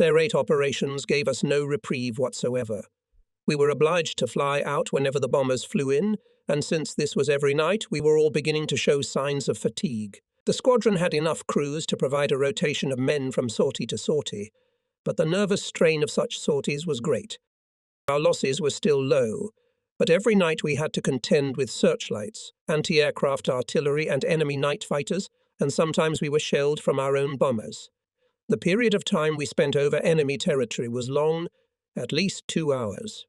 Air raid operations gave us no reprieve whatsoever. We were obliged to fly out whenever the bombers flew in, and since this was every night, we were all beginning to show signs of fatigue. The squadron had enough crews to provide a rotation of men from sortie to sortie, but the nervous strain of such sorties was great. Our losses were still low, but every night we had to contend with searchlights, anti-aircraft artillery and enemy night fighters, and sometimes we were shelled from our own bombers. The period of time we spent over enemy territory was long, at least 2 hours.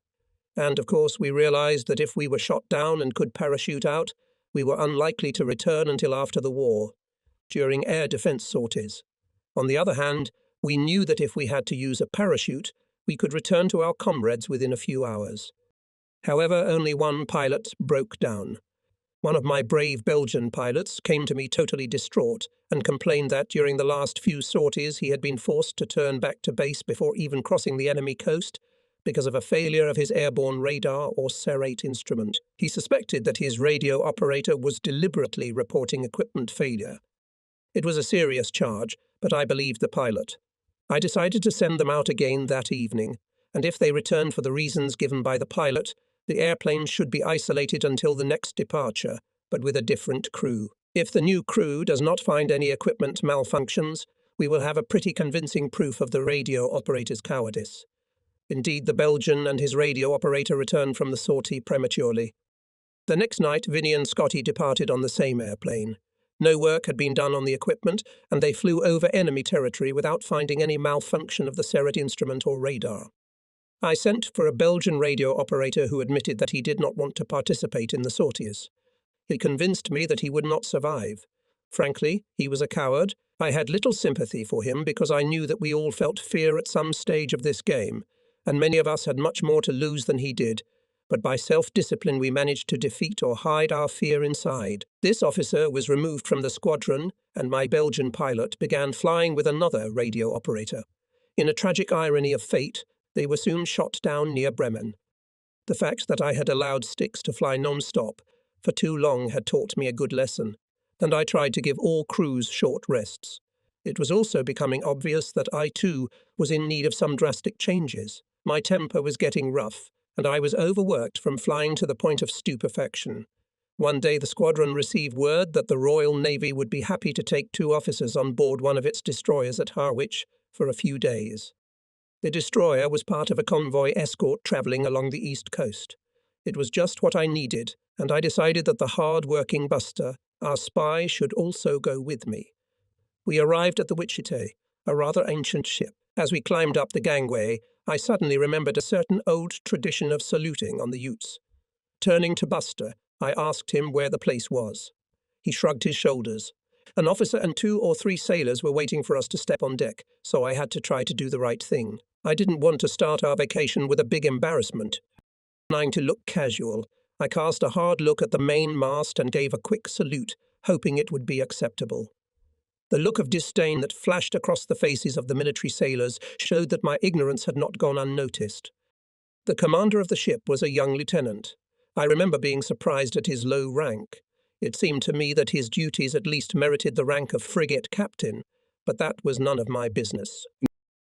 And, of course, we realized that if we were shot down and could parachute out, we were unlikely to return until after the war, during air defense sorties. On the other hand, we knew that if we had to use a parachute, we could return to our comrades within a few hours. However, only one pilot broke down. One of my brave Belgian pilots came to me totally distraught and complained that during the last few sorties he had been forced to turn back to base before even crossing the enemy coast because of a failure of his airborne radar or serrate instrument. He suspected that his radio operator was deliberately reporting equipment failure. It was a serious charge, but I believed the pilot. I decided to send them out again that evening, and if they returned for the reasons given by the pilot, the airplane should be isolated until the next departure, but with a different crew. If the new crew does not find any equipment malfunctions, we will have a pretty convincing proof of the radio operator's cowardice. Indeed, the Belgian and his radio operator returned from the sortie prematurely. The next night, Vinnie and Scotty departed on the same airplane. No work had been done on the equipment, and they flew over enemy territory without finding any malfunction of the serrate instrument or radar. I sent for a Belgian radio operator who admitted that he did not want to participate in the sorties. He convinced me that he would not survive. Frankly, he was a coward. I had little sympathy for him because I knew that we all felt fear at some stage of this game, and many of us had much more to lose than he did, but by self-discipline we managed to defeat or hide our fear inside. This officer was removed from the squadron, and my Belgian pilot began flying with another radio operator. In a tragic irony of fate, they were soon shot down near Bremen. The fact that I had allowed Styx to fly non-stop for too long had taught me a good lesson, and I tried to give all crews short rests. It was also becoming obvious that I, too, was in need of some drastic changes. My temper was getting rough, and I was overworked from flying to the point of stupefaction. One day the squadron received word that the Royal Navy would be happy to take 2 officers on board one of its destroyers at Harwich for a few days. The destroyer was part of a convoy escort travelling along the east coast. It was just what I needed, and I decided that the hard-working Buster, our spy, should also go with me. We arrived at the Wichita, a rather ancient ship. As we climbed up the gangway, I suddenly remembered a certain old tradition of saluting on the Utes. Turning to Buster, I asked him where the place was. He shrugged his shoulders. An officer and 2 or 3 sailors were waiting for us to step on deck, so I had to try to do the right thing. I didn't want to start our vacation with a big embarrassment. Trying to look casual, I cast a hard look at the main mast and gave a quick salute, hoping it would be acceptable. The look of disdain that flashed across the faces of the military sailors showed that my ignorance had not gone unnoticed. The commander of the ship was a young lieutenant. I remember being surprised at his low rank. It seemed to me that his duties at least merited the rank of frigate captain, but that was none of my business.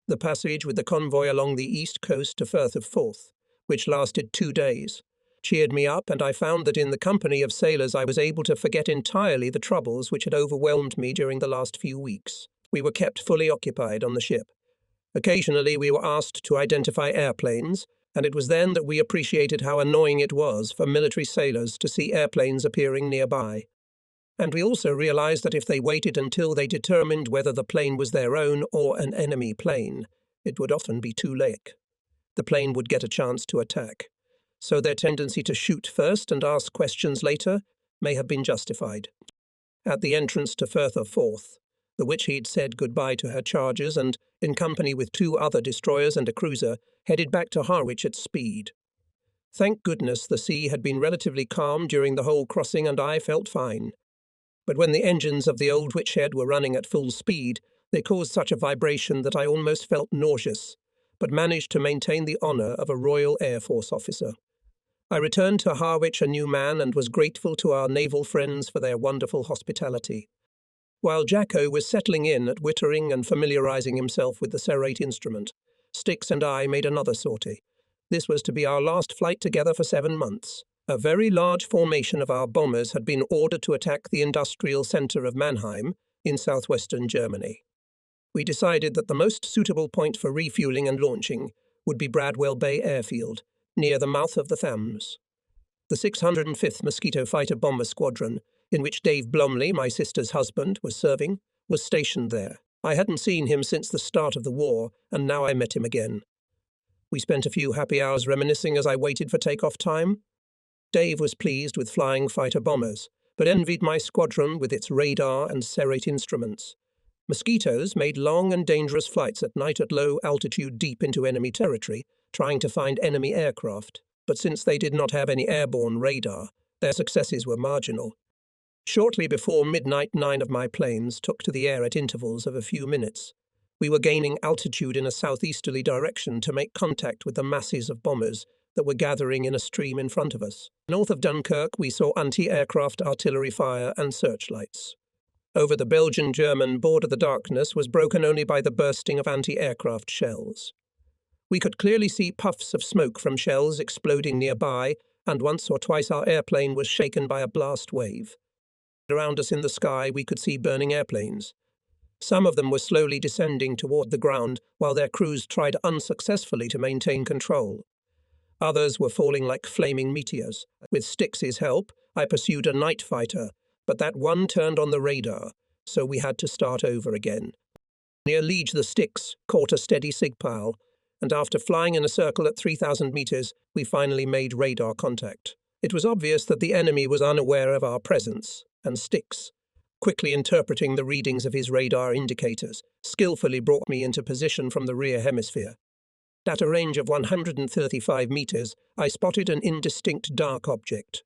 The passage with the convoy along the east coast to Firth of Forth, which lasted 2 days, cheered me up, and I found that in the company of sailors I was able to forget entirely the troubles which had overwhelmed me during the last few weeks. We were kept fully occupied on the ship. Occasionally we were asked to identify airplanes, and it was then that we appreciated how annoying it was for military sailors to see airplanes appearing nearby. And we also realized that if they waited until they determined whether the plane was their own or an enemy plane, it would often be too late. The plane would get a chance to attack. So their tendency to shoot first and ask questions later may have been justified. At the entrance to Firth of Forth, the Witchhead said goodbye to her charges and, in company with 2 other destroyers and a cruiser, headed back to Harwich at speed. Thank goodness the sea had been relatively calm during the whole crossing, and I felt fine. But when the engines of the old Witchhead were running at full speed, they caused such a vibration that I almost felt nauseous, but managed to maintain the honour of a Royal Air Force officer. I returned to Harwich a new man and was grateful to our naval friends for their wonderful hospitality. While Jacko was settling in at Wittering and familiarizing himself with the serrate instrument, Styx and I made another sortie. This was to be our last flight together for 7 months. A very large formation of our bombers had been ordered to attack the industrial centre of Mannheim in southwestern Germany. We decided that the most suitable point for refueling and launching would be Bradwell Bay Airfield, near the mouth of the Thames. The 605th Mosquito Fighter Bomber Squadron, in which Dave Blomley, my sister's husband, was serving, was stationed there. I hadn't seen him since the start of the war, and now I met him again. We spent a few happy hours reminiscing as I waited for takeoff time. Dave was pleased with flying fighter bombers, but envied my squadron with its radar and serrate instruments. Mosquitoes made long and dangerous flights at night at low altitude deep into enemy territory, trying to find enemy aircraft, but since they did not have any airborne radar, their successes were marginal. Shortly before midnight, 9 of my planes took to the air at intervals of a few minutes. We were gaining altitude in a southeasterly direction to make contact with the masses of bombers that were gathering in a stream in front of us. North of Dunkirk, we saw anti-aircraft artillery fire and searchlights. Over the Belgian-German border, the darkness was broken only by the bursting of anti-aircraft shells. We could clearly see puffs of smoke from shells exploding nearby, and once or twice our airplane was shaken by a blast wave. Around us in the sky, we could see burning airplanes. Some of them were slowly descending toward the ground, while their crews tried unsuccessfully to maintain control. Others were falling like flaming meteors. With Styx's help, I pursued a night fighter, but that one turned on the radar, so we had to start over again. Near Liege, the Styx caught a steady sig pile, and after flying in a circle at 3,000 meters, we finally made radar contact. It was obvious that the enemy was unaware of our presence, and Styx, quickly interpreting the readings of his radar indicators, skillfully brought me into position from the rear hemisphere. At a range of 135 meters, I spotted an indistinct dark object.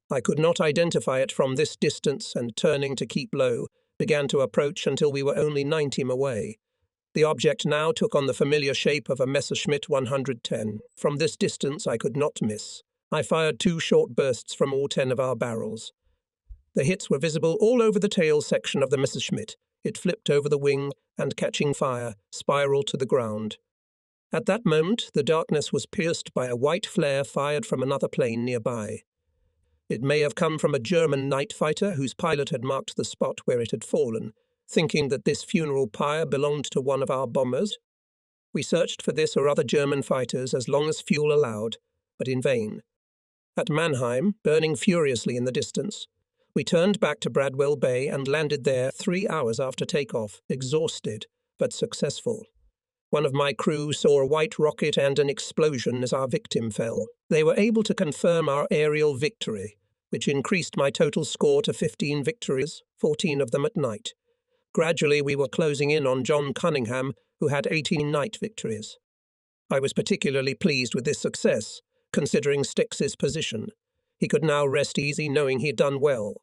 I could not identify it from this distance and, turning to keep low, began to approach until we were only 90 away. The object now took on the familiar shape of a Messerschmitt 110. From this distance I could not miss. I fired 2 short bursts from all 10 of our barrels. The hits were visible all over the tail section of the Messerschmitt. It flipped over the wing and, catching fire, spiraled to the ground. At that moment, the darkness was pierced by a white flare fired from another plane nearby. It may have come from a German night fighter whose pilot had marked the spot where it had fallen, thinking that this funeral pyre belonged to one of our bombers. We searched for this or other German fighters as long as fuel allowed, but in vain. At Mannheim, burning furiously in the distance, we turned back to Bradwell Bay and landed there 3 hours after takeoff, exhausted but successful. One of my crew saw a white rocket and an explosion as our victim fell. They were able to confirm our aerial victory, which increased my total score to 15 victories, 14 of them at night. Gradually, we were closing in on John Cunningham, who had 18 night victories. I was particularly pleased with this success, considering Styx's position. He could now rest easy knowing he had done well.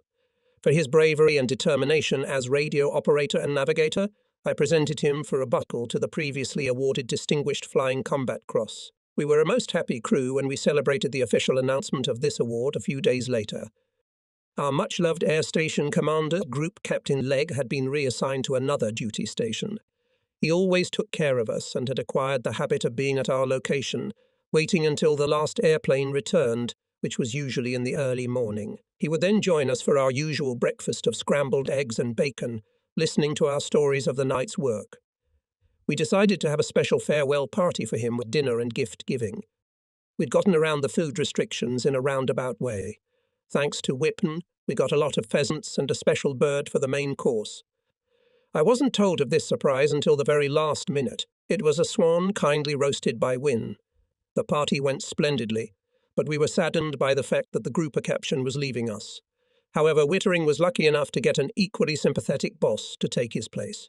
For his bravery and determination as radio operator and navigator, I presented him for a buckle to the previously awarded Distinguished Flying Combat Cross. We were a most happy crew when we celebrated the official announcement of this award a few days later. Our much-loved air station commander, Group Captain Legg, had been reassigned to another duty station. He always took care of us and had acquired the habit of being at our location, waiting until the last airplane returned, which was usually in the early morning. He would then join us for our usual breakfast of scrambled eggs and bacon, listening to our stories of the night's work. We decided to have a special farewell party for him with dinner and gift-giving. We'd gotten around the food restrictions in a roundabout way. Thanks to Whippen, we got a lot of pheasants and a special bird for the main course. I wasn't told of this surprise until the very last minute. It was a swan kindly roasted by Wynne. The party went splendidly, but we were saddened by the fact that the grouper captain was leaving us. However, Wittering was lucky enough to get an equally sympathetic boss to take his place.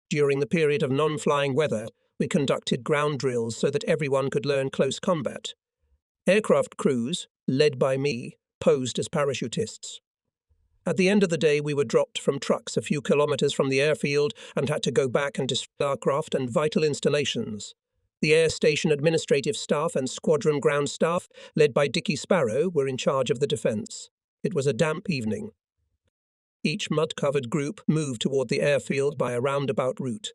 During the period of non-flying weather, we conducted ground drills so that everyone could learn close combat. Aircraft crews, led by me, posed as parachutists. At the end of the day, we were dropped from trucks a few kilometers from the airfield and had to go back and destroy aircraft and vital installations. The air station administrative staff and squadron ground staff, led by Dickie Sparrow, were in charge of the defense. It was a damp evening. Each mud-covered group moved toward the airfield by a roundabout route.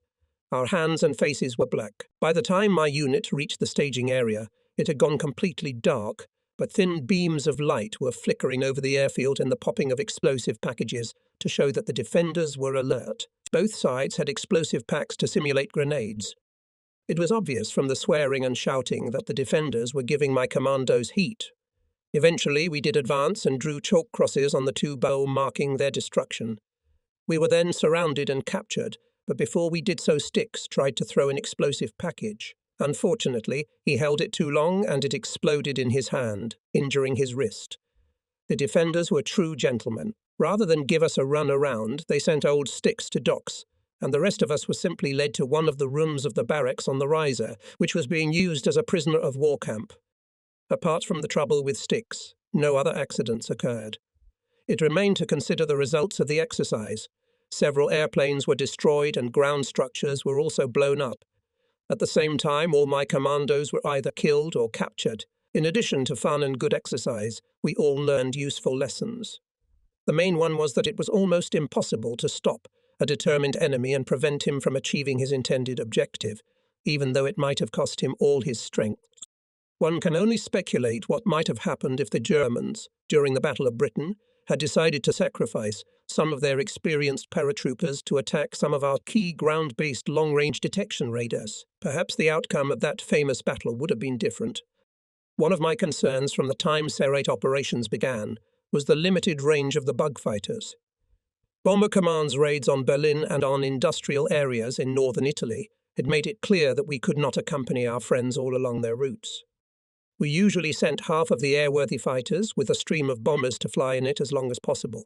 Our hands and faces were black. By the time my unit reached the staging area, it had gone completely dark, but thin beams of light were flickering over the airfield and the popping of explosive packages to show that the defenders were alert. Both sides had explosive packs to simulate grenades. It was obvious from the swearing and shouting that the defenders were giving my commandos heat. Eventually, we did advance and drew chalk crosses on the two bow marking their destruction. We were then surrounded and captured, but before we did so, Styx tried to throw an explosive package. Unfortunately, he held it too long and it exploded in his hand, injuring his wrist. The defenders were true gentlemen. Rather than give us a run around, they sent old Styx to docks, and the rest of us were simply led to one of the rooms of the barracks on the riser, which was being used as a prisoner of war camp. Apart from the trouble with Styx, no other accidents occurred. It remained to consider the results of the exercise. Several airplanes were destroyed and ground structures were also blown up. At the same time, all my commandos were either killed or captured. In addition to fun and good exercise, we all learned useful lessons. The main one was that it was almost impossible to stop a determined enemy and prevent him from achieving his intended objective, even though it might have cost him all his strength. One can only speculate what might have happened if the Germans, during the Battle of Britain, had decided to sacrifice some of their experienced paratroopers to attack some of our key ground-based long-range detection radars. Perhaps the outcome of that famous battle would have been different. One of my concerns from the time Serrate operations began was the limited range of the bug fighters. Bomber Command's raids on Berlin and on industrial areas in northern Italy had made it clear that we could not accompany our friends all along their routes. We usually sent half of the airworthy fighters with a stream of bombers to fly in it as long as possible.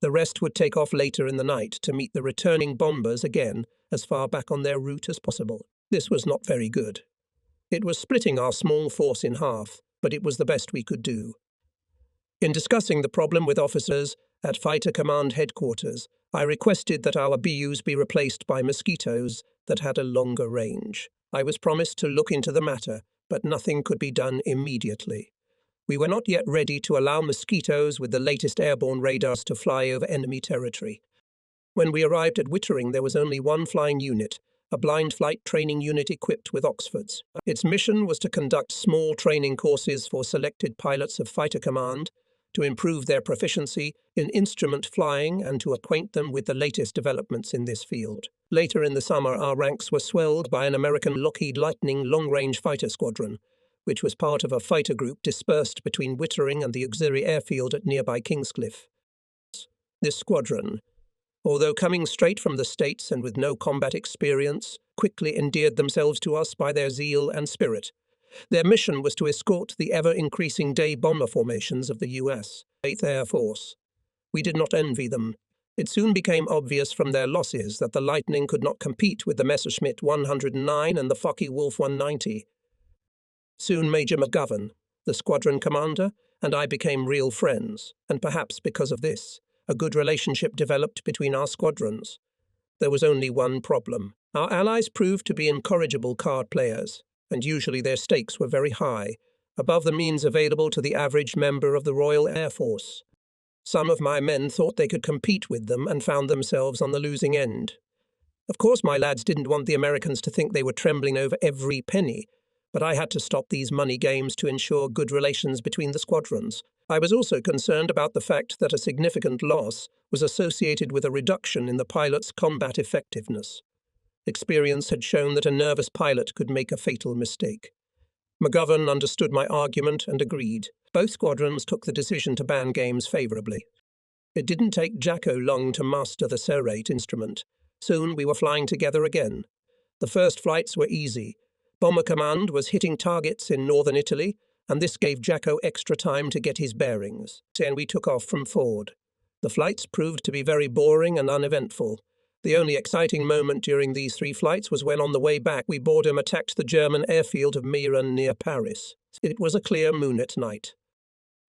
The rest would take off later in the night to meet the returning bombers again as far back on their route as possible. This was not very good. It was splitting our small force in half, but it was the best we could do. In discussing the problem with officers at Fighter Command headquarters, I requested that our BUs be replaced by Mosquitoes that had a longer range. I was promised to look into the matter, but nothing could be done immediately. We were not yet ready to allow Mosquitoes with the latest airborne radars to fly over enemy territory. When we arrived at Wittering, there was only one flying unit, a blind flight training unit equipped with Oxfords. Its mission was to conduct small training courses for selected pilots of Fighter Command, to improve their proficiency in instrument flying and to acquaint them with the latest developments in this field. Later in the summer, our ranks were swelled by an American Lockheed Lightning long-range fighter squadron, which was part of a fighter group dispersed between Wittering and the auxiliary airfield at nearby Kingscliff. This squadron, although coming straight from the States and with no combat experience, quickly endeared themselves to us by their zeal and spirit. Their mission was to escort the ever-increasing day bomber formations of the U.S. 8th Air Force. We did not envy them. It soon became obvious from their losses that the Lightning could not compete with the Messerschmitt 109 and the Focke-Wulf 190. Soon Major McGovern, the squadron commander, and I became real friends, and perhaps because of this, a good relationship developed between our squadrons. There was only one problem. Our allies proved to be incorrigible card players, and usually their stakes were very high, above the means available to the average member of the Royal Air Force. Some of my men thought they could compete with them and found themselves on the losing end. Of course, my lads didn't want the Americans to think they were trembling over every penny, but I had to stop these money games to ensure good relations between the squadrons. I was also concerned about the fact that a significant loss was associated with a reduction in the pilot's combat effectiveness. Experience had shown that a nervous pilot could make a fatal mistake. McGovern understood my argument and agreed. Both squadrons took the decision to ban games favourably. It didn't take Jacko long to master the Serrate instrument. Soon we were flying together again. The first flights were easy. Bomber Command was hitting targets in northern Italy, and this gave Jacko extra time to get his bearings. Then we took off from Ford. The flights proved to be very boring and uneventful. The only exciting moment during these 3 flights was when on the way back we boredom attacked the German airfield of Meran near Paris. It was a clear moonlit night.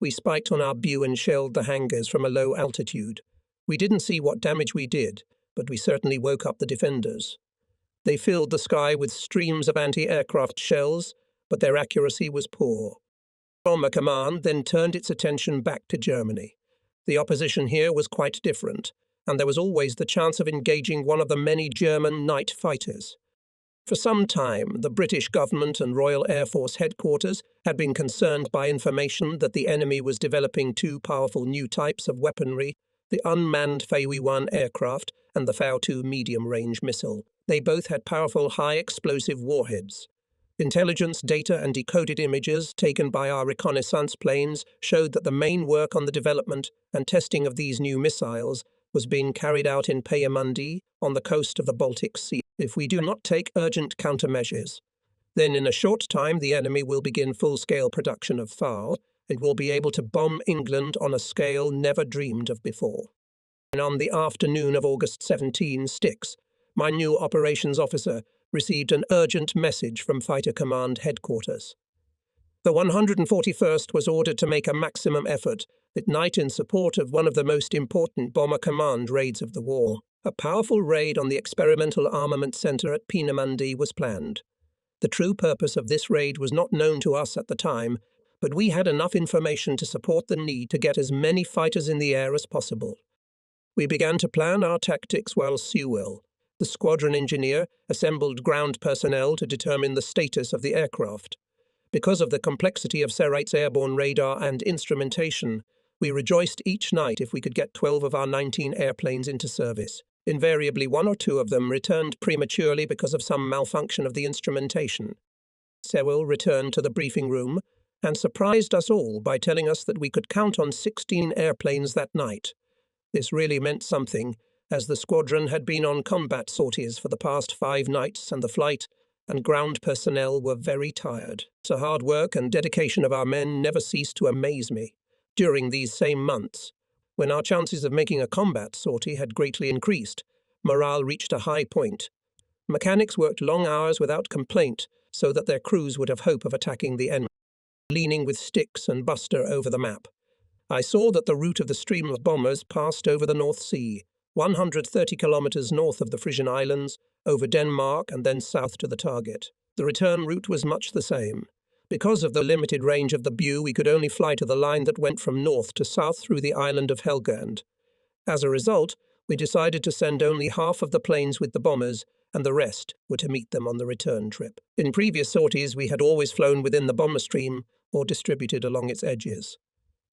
We spiked on our BU and shelled the hangars from a low altitude. We didn't see what damage we did, but we certainly woke up the defenders. They filled the sky with streams of anti-aircraft shells, but their accuracy was poor. Bomber Command then turned its attention back to Germany. The opposition here was quite different. and there was always the chance of engaging one of the many German night fighters. For some time, the British government and Royal Air Force headquarters had been concerned by information that the enemy was developing two powerful new types of weaponry, the unmanned Fei-1 aircraft and the Fao-2 medium-range missile. They both had powerful high-explosive warheads. Intelligence data and decoded images taken by our reconnaissance planes showed that the main work on the development and testing of these new missiles was being carried out in Peenemünde on the coast of the Baltic Sea. If we do not take urgent countermeasures, then in a short time the enemy will begin full-scale production of FAL and will be able to bomb England on a scale never dreamed of before. And on the afternoon of August 17, Styx, my new operations officer received an urgent message from Fighter Command headquarters. The 141st was ordered to make a maximum effort that night in support of one of the most important bomber command raids of the war. A powerful raid on the Experimental Armament Center at Peenemünde was planned. The true purpose of this raid was not known to us at the time, but we had enough information to support the need to get as many fighters in the air as possible. We began to plan our tactics while Sewell, the squadron engineer, assembled ground personnel to determine the status of the aircraft. Because of the complexity of Serrate's airborne radar and instrumentation, we rejoiced each night if we could get 12 of our 19 airplanes into service. Invariably, one or two of them returned prematurely because of some malfunction of the instrumentation. Sewell returned to the briefing room and surprised us all by telling us that we could count on 16 airplanes that night. This really meant something, as the squadron had been on combat sorties for the past 5 nights and the flight and ground personnel were very tired. The hard work and dedication of our men never ceased to amaze me. During these same months, when our chances of making a combat sortie had greatly increased, morale reached a high point. Mechanics worked long hours without complaint so that their crews would have hope of attacking the enemy, leaning with sticks and buster over the map. I saw that the route of the stream of bombers passed over the North Sea, 130 kilometers north of the Frisian Islands, over Denmark and then south to the target. The return route was much the same. Because of the limited range of the BU, we could only fly to the line that went from north to south through the island of Helgoland. As a result, we decided to send only half of the planes with the bombers, and the rest were to meet them on the return trip. In previous sorties, we had always flown within the bomber stream or distributed along its edges.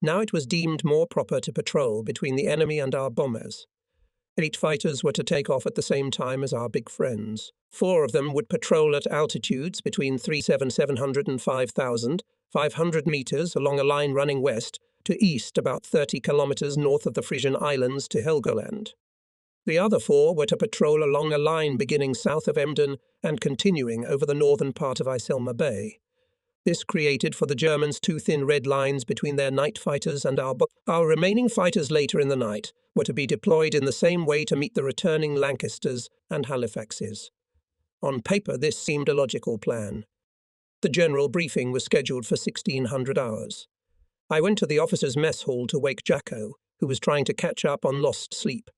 Now it was deemed more proper to patrol between the enemy and our bombers. 8 fighters were to take off at the same time as our big friends. 4 of them would patrol at altitudes between 3,700 and 5,500 meters along a line running west to east about 30 kilometers north of the Frisian Islands to Helgoland. The other 4 were to patrol along a line beginning south of Emden and continuing over the northern part of Iselma Bay. This created for the Germans 2 thin red lines between their night fighters and our remaining fighters later in the night were to be deployed in the same way to meet the returning Lancasters and Halifaxes. On paper, this seemed a logical plan. The general briefing was scheduled for 1600 hours. I went to the officers' mess hall to wake Jacko, who was trying to catch up on lost sleep.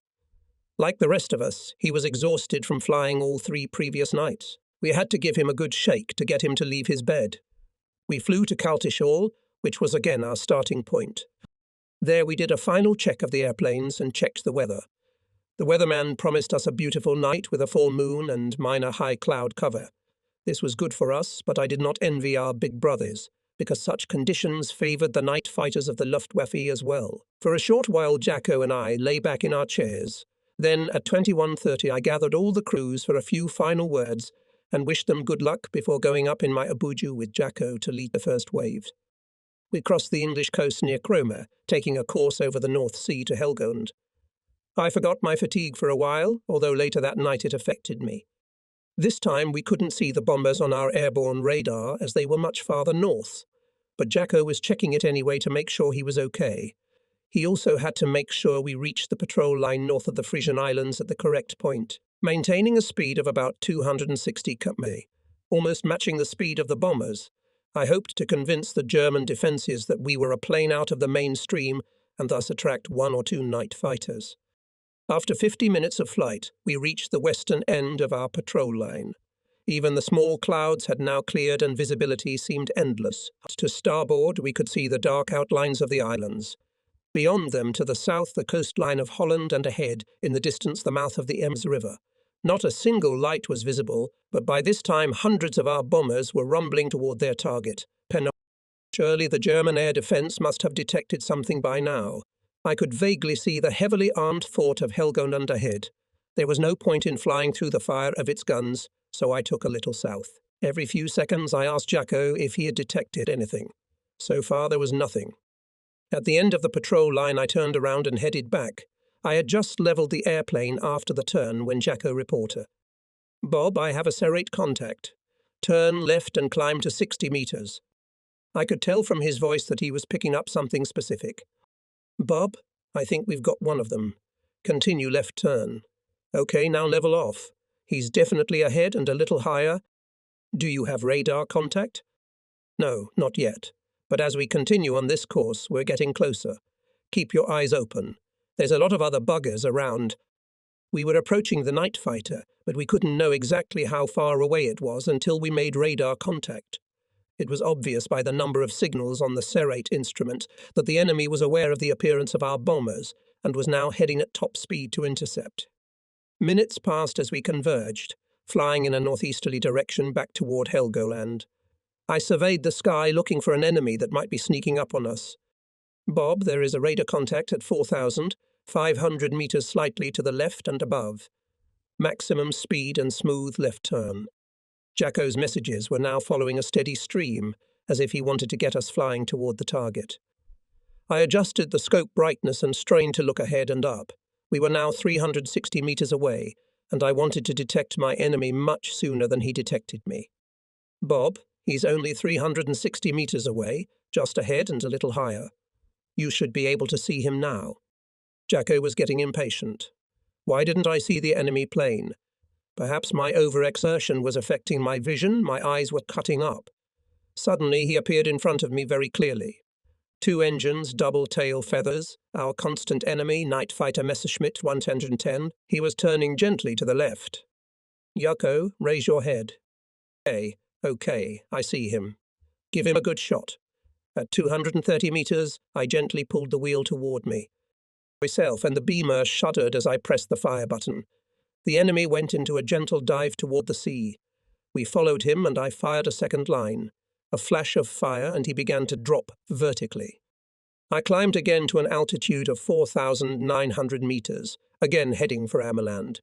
Like the rest of us, he was exhausted from flying all 3 previous nights. We had to give him a good shake to get him to leave his bed. We flew to Kaltishall, which was again our starting point. There we did a final check of the airplanes and checked the weather. The weatherman promised us a beautiful night with a full moon and minor high cloud cover. This was good for us, but I did not envy our big brothers, because such conditions favoured the night fighters of the Luftwaffe as well. For a short while Jacko and I lay back in our chairs. Then at 21:30 I gathered all the crews for a few final words and wished them good luck before going up in my abuju with Jacko to lead the first wave. We crossed the English coast near Cromer, taking a course over the North Sea to Helgoland. I forgot my fatigue for a while, although later that night it affected me. This time we couldn't see the bombers on our airborne radar as they were much farther north, but Jacko was checking it anyway to make sure he was okay. He also had to make sure we reached the patrol line north of the Frisian Islands at the correct point. Maintaining a speed of about 260 km, almost matching the speed of the bombers, I hoped to convince the German defences that we were a plane out of the mainstream and thus attract 1 or 2 night fighters. After 50 minutes of flight, we reached the western end of our patrol line. Even the small clouds had now cleared and visibility seemed endless. To starboard, we could see the dark outlines of the islands. Beyond them, to the south, the coastline of Holland, and ahead, in the distance, the mouth of the Ems River. Not a single light was visible, but by this time hundreds of our bombers were rumbling toward their target. Surely the German air defence must have detected something by now. I could vaguely see the heavily armed fort of Helgoland ahead. There was no point in flying through the fire of its guns, so I took a little south. Every few seconds I asked Jacko if he had detected anything. So far there was nothing. At the end of the patrol line I turned around and headed back. I had just levelled the airplane after the turn when Jacko reported. "Bob, I have a serrate contact. Turn left and climb to 60 metres. I could tell from his voice that he was picking up something specific. "Bob, I think we've got one of them. Continue left turn. Okay, now level off. He's definitely ahead and a little higher. Do you have radar contact?" "No, not yet. But as we continue on this course, we're getting closer. Keep your eyes open. There's a lot of other buggers around." We were approaching the night fighter, but we couldn't know exactly how far away it was until we made radar contact. It was obvious by the number of signals on the serrate instrument that the enemy was aware of the appearance of our bombers and was now heading at top speed to intercept. Minutes passed as we converged, flying in a northeasterly direction back toward Helgoland. I surveyed the sky looking for an enemy that might be sneaking up on us. "Bob, there is a radar contact at 4,500 meters slightly to the left and above. Maximum speed and smooth left turn." Jacko's messages were now following a steady stream, as if he wanted to get us flying toward the target. I adjusted the scope brightness and strained to look ahead and up. We were now 360 meters away, and I wanted to detect my enemy much sooner than he detected me. "Bob, he's only 360 meters away, just ahead and a little higher. You should be able to see him now." Jacko was getting impatient. Why didn't I see the enemy plane? Perhaps my overexertion was affecting my vision. My eyes were cutting up. Suddenly he appeared in front of me very clearly. 2 engines, double tail feathers, our constant enemy, night fighter Messerschmitt 110. He was turning gently to the left. "Jacko, raise your head." Okay, I see him. Give him a good shot." At 230 meters, I gently pulled the wheel toward me. Myself and the beamer shuddered as I pressed the fire button. The enemy went into a gentle dive toward the sea. We followed him and I fired a second line. A flash of fire and he began to drop vertically. I climbed again to an altitude of 4,900 meters, again heading for Ameland.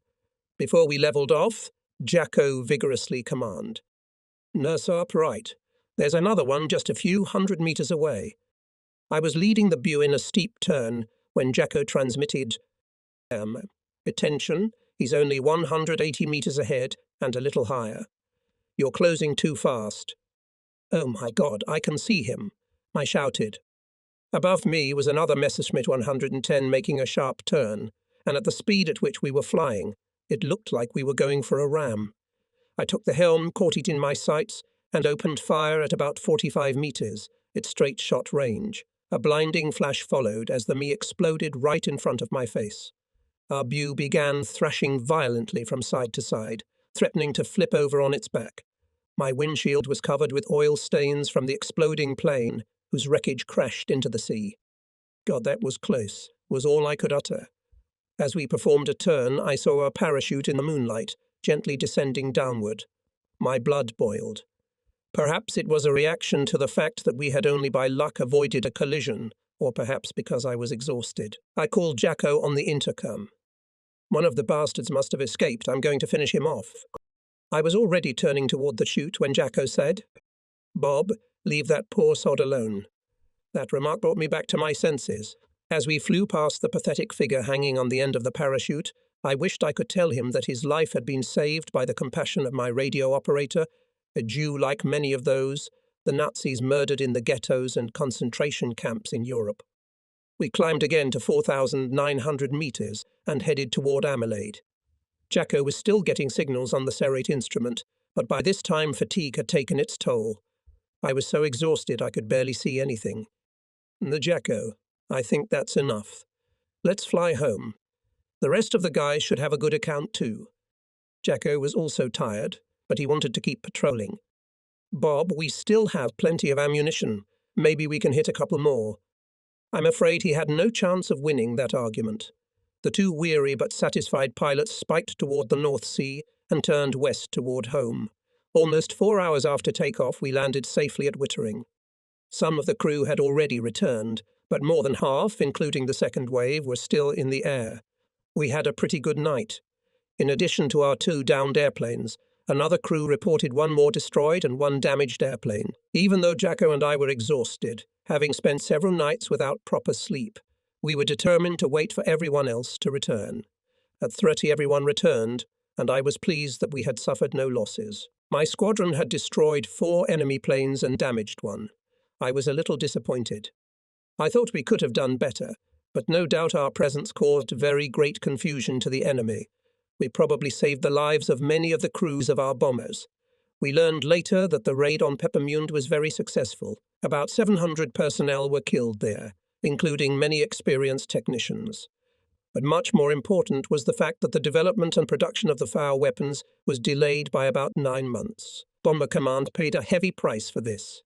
Before we leveled off, Jacko vigorously commanded. "Nurse up right. There's another one just a few hundred meters away." I was leading the Bew in a steep turn when Jacko transmitted, "Attention, he's only 180 meters ahead and a little higher. You're closing too fast." "Oh my God, I can see him," I shouted. Above me was another Messerschmitt 110 making a sharp turn, and at the speed at which we were flying, it looked like we were going for a ram. I took the helm, caught it in my sights, and opened fire at about 45 meters, its straight shot range. A blinding flash followed as the Me exploded right in front of my face. Our Bew began thrashing violently from side to side, threatening to flip over on its back. My windshield was covered with oil stains from the exploding plane, whose wreckage crashed into the sea. "God, that was close," was all I could utter. As we performed a turn, I saw a parachute in the moonlight, gently descending downward. My blood boiled. Perhaps it was a reaction to the fact that we had only by luck avoided a collision, or perhaps because I was exhausted. I called Jacko on the intercom. "One of the bastards must have escaped. I'm going to finish him off." I was already turning toward the chute when Jacko said, "Bob, leave that poor sod alone." That remark brought me back to my senses. As we flew past the pathetic figure hanging on the end of the parachute, I wished I could tell him that his life had been saved by the compassion of my radio operator, a Jew like many of those the Nazis murdered in the ghettos and concentration camps in Europe. We climbed again to 4,900 meters and headed toward Ameland. Jacko was still getting signals on the serrate instrument, but by this time fatigue had taken its toll. I was so exhausted I could barely see anything. "The Jacko, I think that's enough. Let's fly home. The rest of the guys should have a good account too." Jacko was also tired, but he wanted to keep patrolling. "Bob, we still have plenty of ammunition. Maybe we can hit a couple more." I'm afraid he had no chance of winning that argument. The two weary but satisfied pilots spiked toward the North Sea and turned west toward home. Almost 4 hours after takeoff, we landed safely at Wittering. Some of the crew had already returned, but more than half, including the second wave, were still in the air. We had a pretty good night. In addition to our 2 downed airplanes, another crew reported 1 more destroyed and 1 damaged airplane. Even though Jacko and I were exhausted, having spent several nights without proper sleep, we were determined to wait for everyone else to return. At 30, everyone returned, and I was pleased that we had suffered no losses. My squadron had destroyed 4 enemy planes and damaged 1. I was a little disappointed. I thought we could have done better, but no doubt our presence caused very great confusion to the enemy. We probably saved the lives of many of the crews of our bombers. We learned later that the raid on Peppermünde was very successful. About 700 personnel were killed there, including many experienced technicians. But much more important was the fact that the development and production of the FAU weapons was delayed by about 9 months. Bomber Command paid a heavy price for this.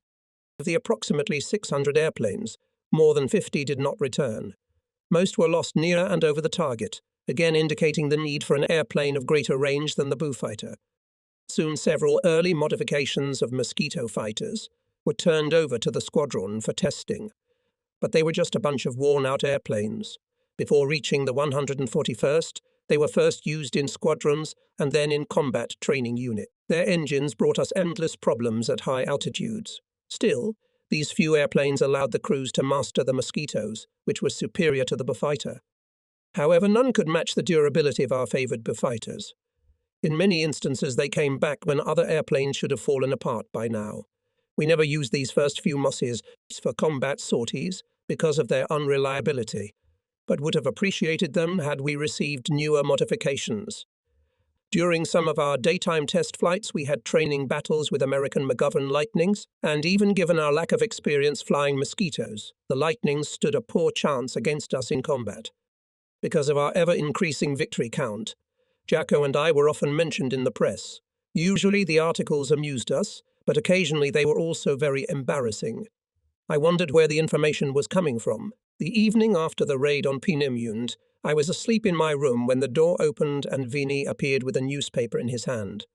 Of the approximately 600 airplanes, more than 50 did not return. Most were lost near and over the target, again indicating the need for an airplane of greater range than the Buchfighter. Soon several early modifications of Mosquito fighters were turned over to the squadron for testing, but they were just a bunch of worn-out airplanes. Before reaching the 141st, they were first used in squadrons and then in combat training units. Their engines brought us endless problems at high altitudes. Still, these few airplanes allowed the crews to master the Mosquitoes, which was superior to the Buchfighter. However, none could match the durability of our favoured Buchfighters. In many instances, they came back when other airplanes should have fallen apart by now. We never used these first few Mosses for combat sorties because of their unreliability, but would have appreciated them had we received newer modifications. During some of our daytime test flights, we had training battles with American McGovern Lightnings, and even given our lack of experience flying Mosquitoes, the Lightnings stood a poor chance against us in combat. Because of our ever-increasing victory count, Jacko and I were often mentioned in the press. Usually the articles amused us, but occasionally they were also very embarrassing. I wondered where the information was coming from. The evening after the raid on Peenemünde, I was asleep in my room when the door opened and Vinny appeared with a newspaper in his hand.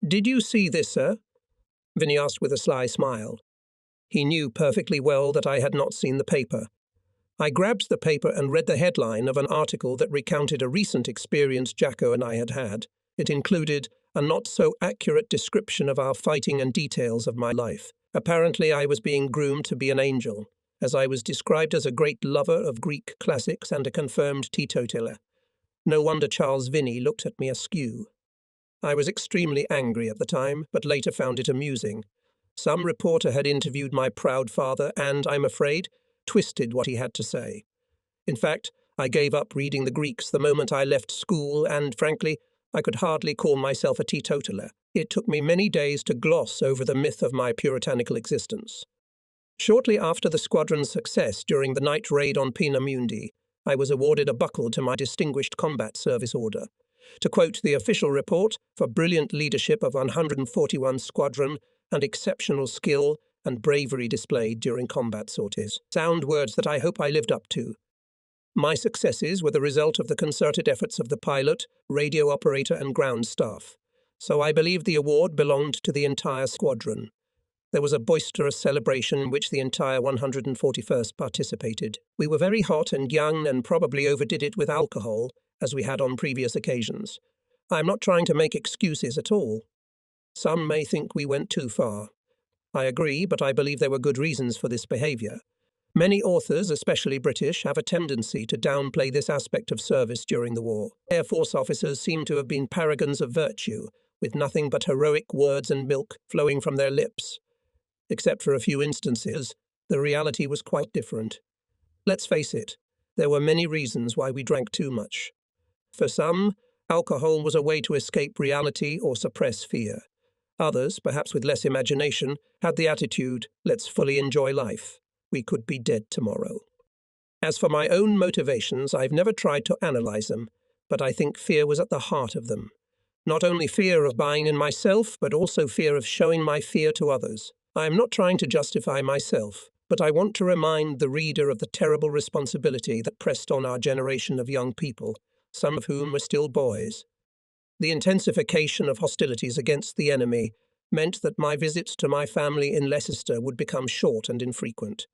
"Did you see this, sir?" Vinny asked with a sly smile. He knew perfectly well that I had not seen the paper. I grabbed the paper and read the headline of an article that recounted a recent experience Jacko and I had had. It included a not-so-accurate description of our fighting and details of my life. Apparently I was being groomed to be an angel, as I was described as a great lover of Greek classics and a confirmed teetotaler. No wonder Charles Vinny looked at me askew. I was extremely angry at the time, but later found it amusing. Some reporter had interviewed my proud father and, I'm afraid, twisted what he had to say. In fact, I gave up reading the Greeks the moment I left school and, frankly, I could hardly call myself a teetotaler. It took me many days to gloss over the myth of my puritanical existence. Shortly after the squadron's success during the night raid on Peenemünde, I was awarded a buckle to my Distinguished Combat Service Order. To quote the official report, for brilliant leadership of 141 Squadron and exceptional skill and bravery displayed during combat sorties. Sound words that I hope I lived up to. My successes were the result of the concerted efforts of the pilot, radio operator and ground staff, so I believe the award belonged to the entire squadron. There was a boisterous celebration in which the entire 141st participated. We were very hot and young and probably overdid it with alcohol, as we had on previous occasions. I am not trying to make excuses at all. Some may think we went too far. I agree, but I believe there were good reasons for this behaviour. Many authors, especially British, have a tendency to downplay this aspect of service during the war. Air Force officers seem to have been paragons of virtue, with nothing but heroic words and milk flowing from their lips. Except for a few instances, the reality was quite different. Let's face it, there were many reasons why we drank too much. For some, alcohol was a way to escape reality or suppress fear. Others, perhaps with less imagination, had the attitude, let's fully enjoy life. We could be dead tomorrow. As for my own motivations, I've never tried to analyze them, but I think fear was at the heart of them. Not only fear of buying in myself, but also fear of showing my fear to others. I am not trying to justify myself, but I want to remind the reader of the terrible responsibility that pressed on our generation of young people, some of whom were still boys. The intensification of hostilities against the enemy meant that my visits to my family in Leicester would become short and infrequent.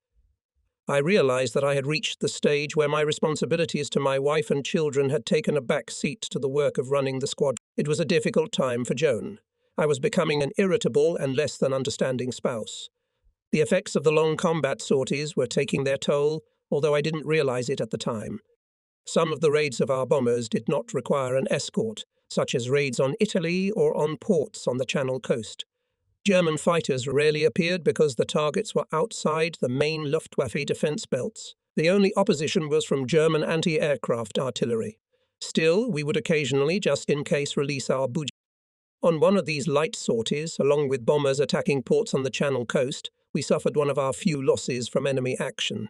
I realized that I had reached the stage where my responsibilities to my wife and children had taken a back seat to the work of running the squad. It was a difficult time for Joan. I was becoming an irritable and less than understanding spouse. The effects of the long combat sorties were taking their toll, although I didn't realize it at the time. Some of the raids of our bombers did not require an escort, such as raids on Italy or on ports on the Channel coast. German fighters rarely appeared because the targets were outside the main Luftwaffe defense belts. The only opposition was from German anti-aircraft artillery. Still, we would occasionally, just in case, release our Buj. On one of these light sorties, along with bombers attacking ports on the Channel coast, we suffered one of our few losses from enemy action.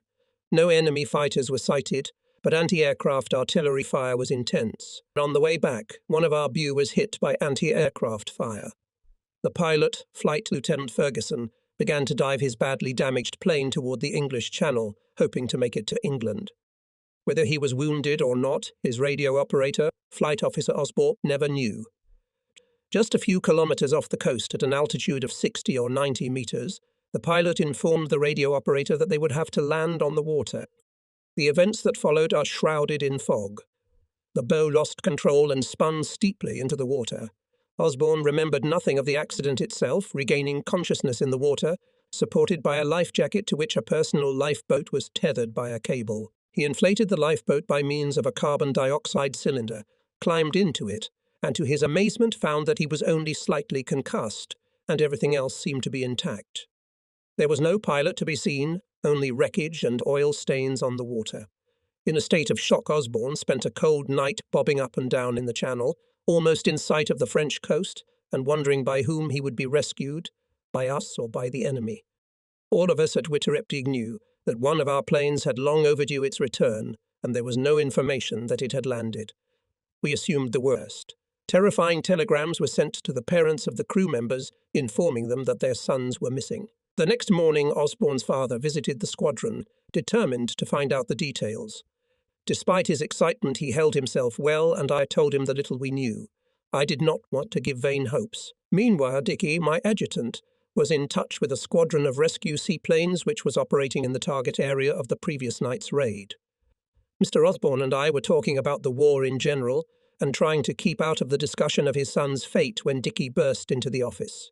No enemy fighters were sighted, but anti-aircraft artillery fire was intense. On the way back, one of our Bu was hit by anti-aircraft fire. The pilot, Flight Lieutenant Ferguson, began to dive his badly damaged plane toward the English Channel, hoping to make it to England. Whether he was wounded or not, his radio operator, Flight Officer Osborne, never knew. Just a few kilometers off the coast at an altitude of 60 or 90 meters, the pilot informed the radio operator that they would have to land on the water. The events that followed are shrouded in fog. The bow lost control and spun steeply into the water. Osborne remembered nothing of the accident itself, regaining consciousness in the water, supported by a life jacket to which a personal lifeboat was tethered by a cable. He inflated the lifeboat by means of a carbon dioxide cylinder, climbed into it, and to his amazement found that he was only slightly concussed, and everything else seemed to be intact. There was no pilot to be seen, only wreckage and oil stains on the water. In a state of shock, Osborne spent a cold night bobbing up and down in the Channel, almost in sight of the French coast, and wondering by whom he would be rescued, by us or by the enemy. All of us at Wittereptig knew that one of our planes had long overdue its return, and there was no information that it had landed. We assumed the worst. Terrifying telegrams were sent to the parents of the crew members, informing them that their sons were missing. The next morning, Osborne's father visited the squadron, determined to find out the details. Despite his excitement, he held himself well, and I told him the little we knew. I did not want to give vain hopes. Meanwhile, Dicky, my adjutant, was in touch with a squadron of rescue seaplanes which was operating in the target area of the previous night's raid. Mr. Osborne and I were talking about the war in general and trying to keep out of the discussion of his son's fate when Dicky burst into the office.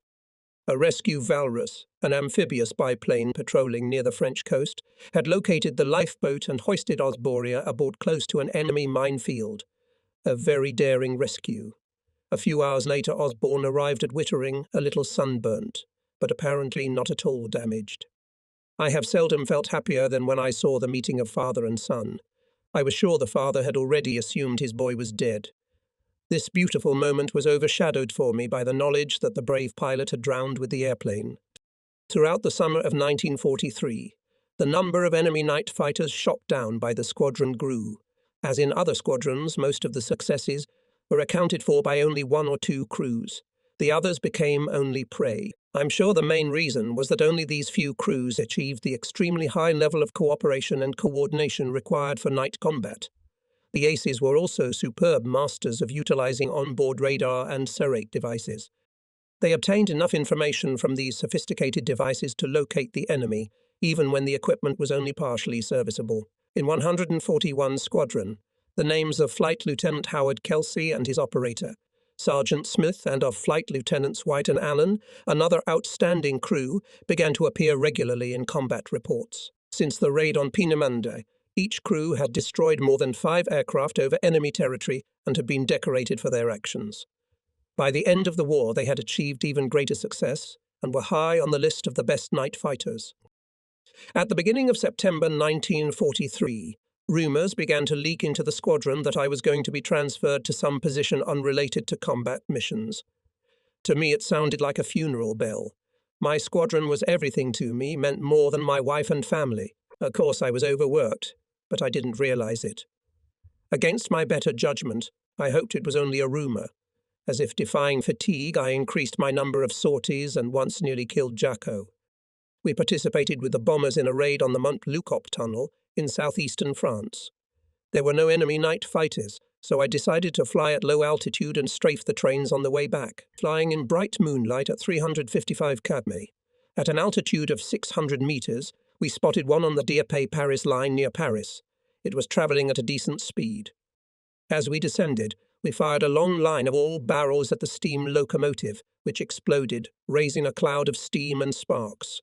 A rescue Valrus, an amphibious biplane patrolling near the French coast, had located the lifeboat and hoisted Osborne aboard close to an enemy minefield. A very daring rescue. A few hours later, Osborne arrived at Wittering, a little sunburnt, but apparently not at all damaged. I have seldom felt happier than when I saw the meeting of father and son. I was sure the father had already assumed his boy was dead. This beautiful moment was overshadowed for me by the knowledge that the brave pilot had drowned with the airplane. Throughout the summer of 1943, the number of enemy night fighters shot down by the squadron grew. As in other squadrons, most of the successes were accounted for by only one or two crews. The others became only prey. I'm sure the main reason was that only these few crews achieved the extremely high level of cooperation and coordination required for night combat. The aces were also superb masters of utilizing onboard radar and Serrate devices. They obtained enough information from these sophisticated devices to locate the enemy, even when the equipment was only partially serviceable. In 141 Squadron, the names of Flight Lieutenant Howard Kelsey and his operator, Sergeant Smith, and of Flight Lieutenants White and Allen, another outstanding crew, began to appear regularly in combat reports. Since the raid on Peenemünde, each crew had destroyed more than 5 aircraft over enemy territory and had been decorated for their actions. By the end of the war, they had achieved even greater success and were high on the list of the best night fighters. At the beginning of September 1943, rumours began to leak into the squadron that I was going to be transferred to some position unrelated to combat missions. To me, it sounded like a funeral bell. My squadron was everything to me, meant more than my wife and family. Of course, I was overworked, but I didn't realize it. Against my better judgment, I hoped it was only a rumour. As if defying fatigue, I increased my number of sorties and once nearly killed Jacko. We participated with the bombers in a raid on the Mont-Loucop tunnel in southeastern France. There were no enemy night fighters, so I decided to fly at low altitude and strafe the trains on the way back, flying in bright moonlight at 355 km. At an altitude of 600 meters, we spotted one on the Dieppe-Paris line near Paris. It was traveling at a decent speed. As we descended, we fired a long line of all barrels at the steam locomotive, which exploded, raising a cloud of steam and sparks.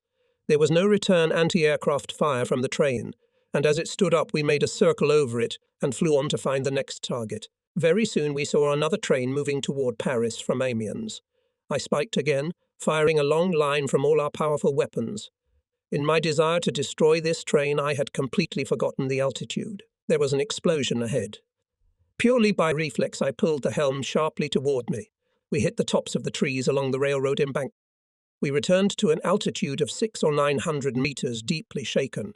There was no return anti-aircraft fire from the train, and as it stood up we made a circle over it and flew on to find the next target. Very soon we saw another train moving toward Paris from Amiens. I spiked again, firing a long line from all our powerful weapons. In my desire to destroy this train, I had completely forgotten the altitude. There was an explosion ahead. Purely by reflex, I pulled the helm sharply toward me. We hit the tops of the trees along the railroad embankment. We returned to an altitude of 600 or 900 meters, deeply shaken.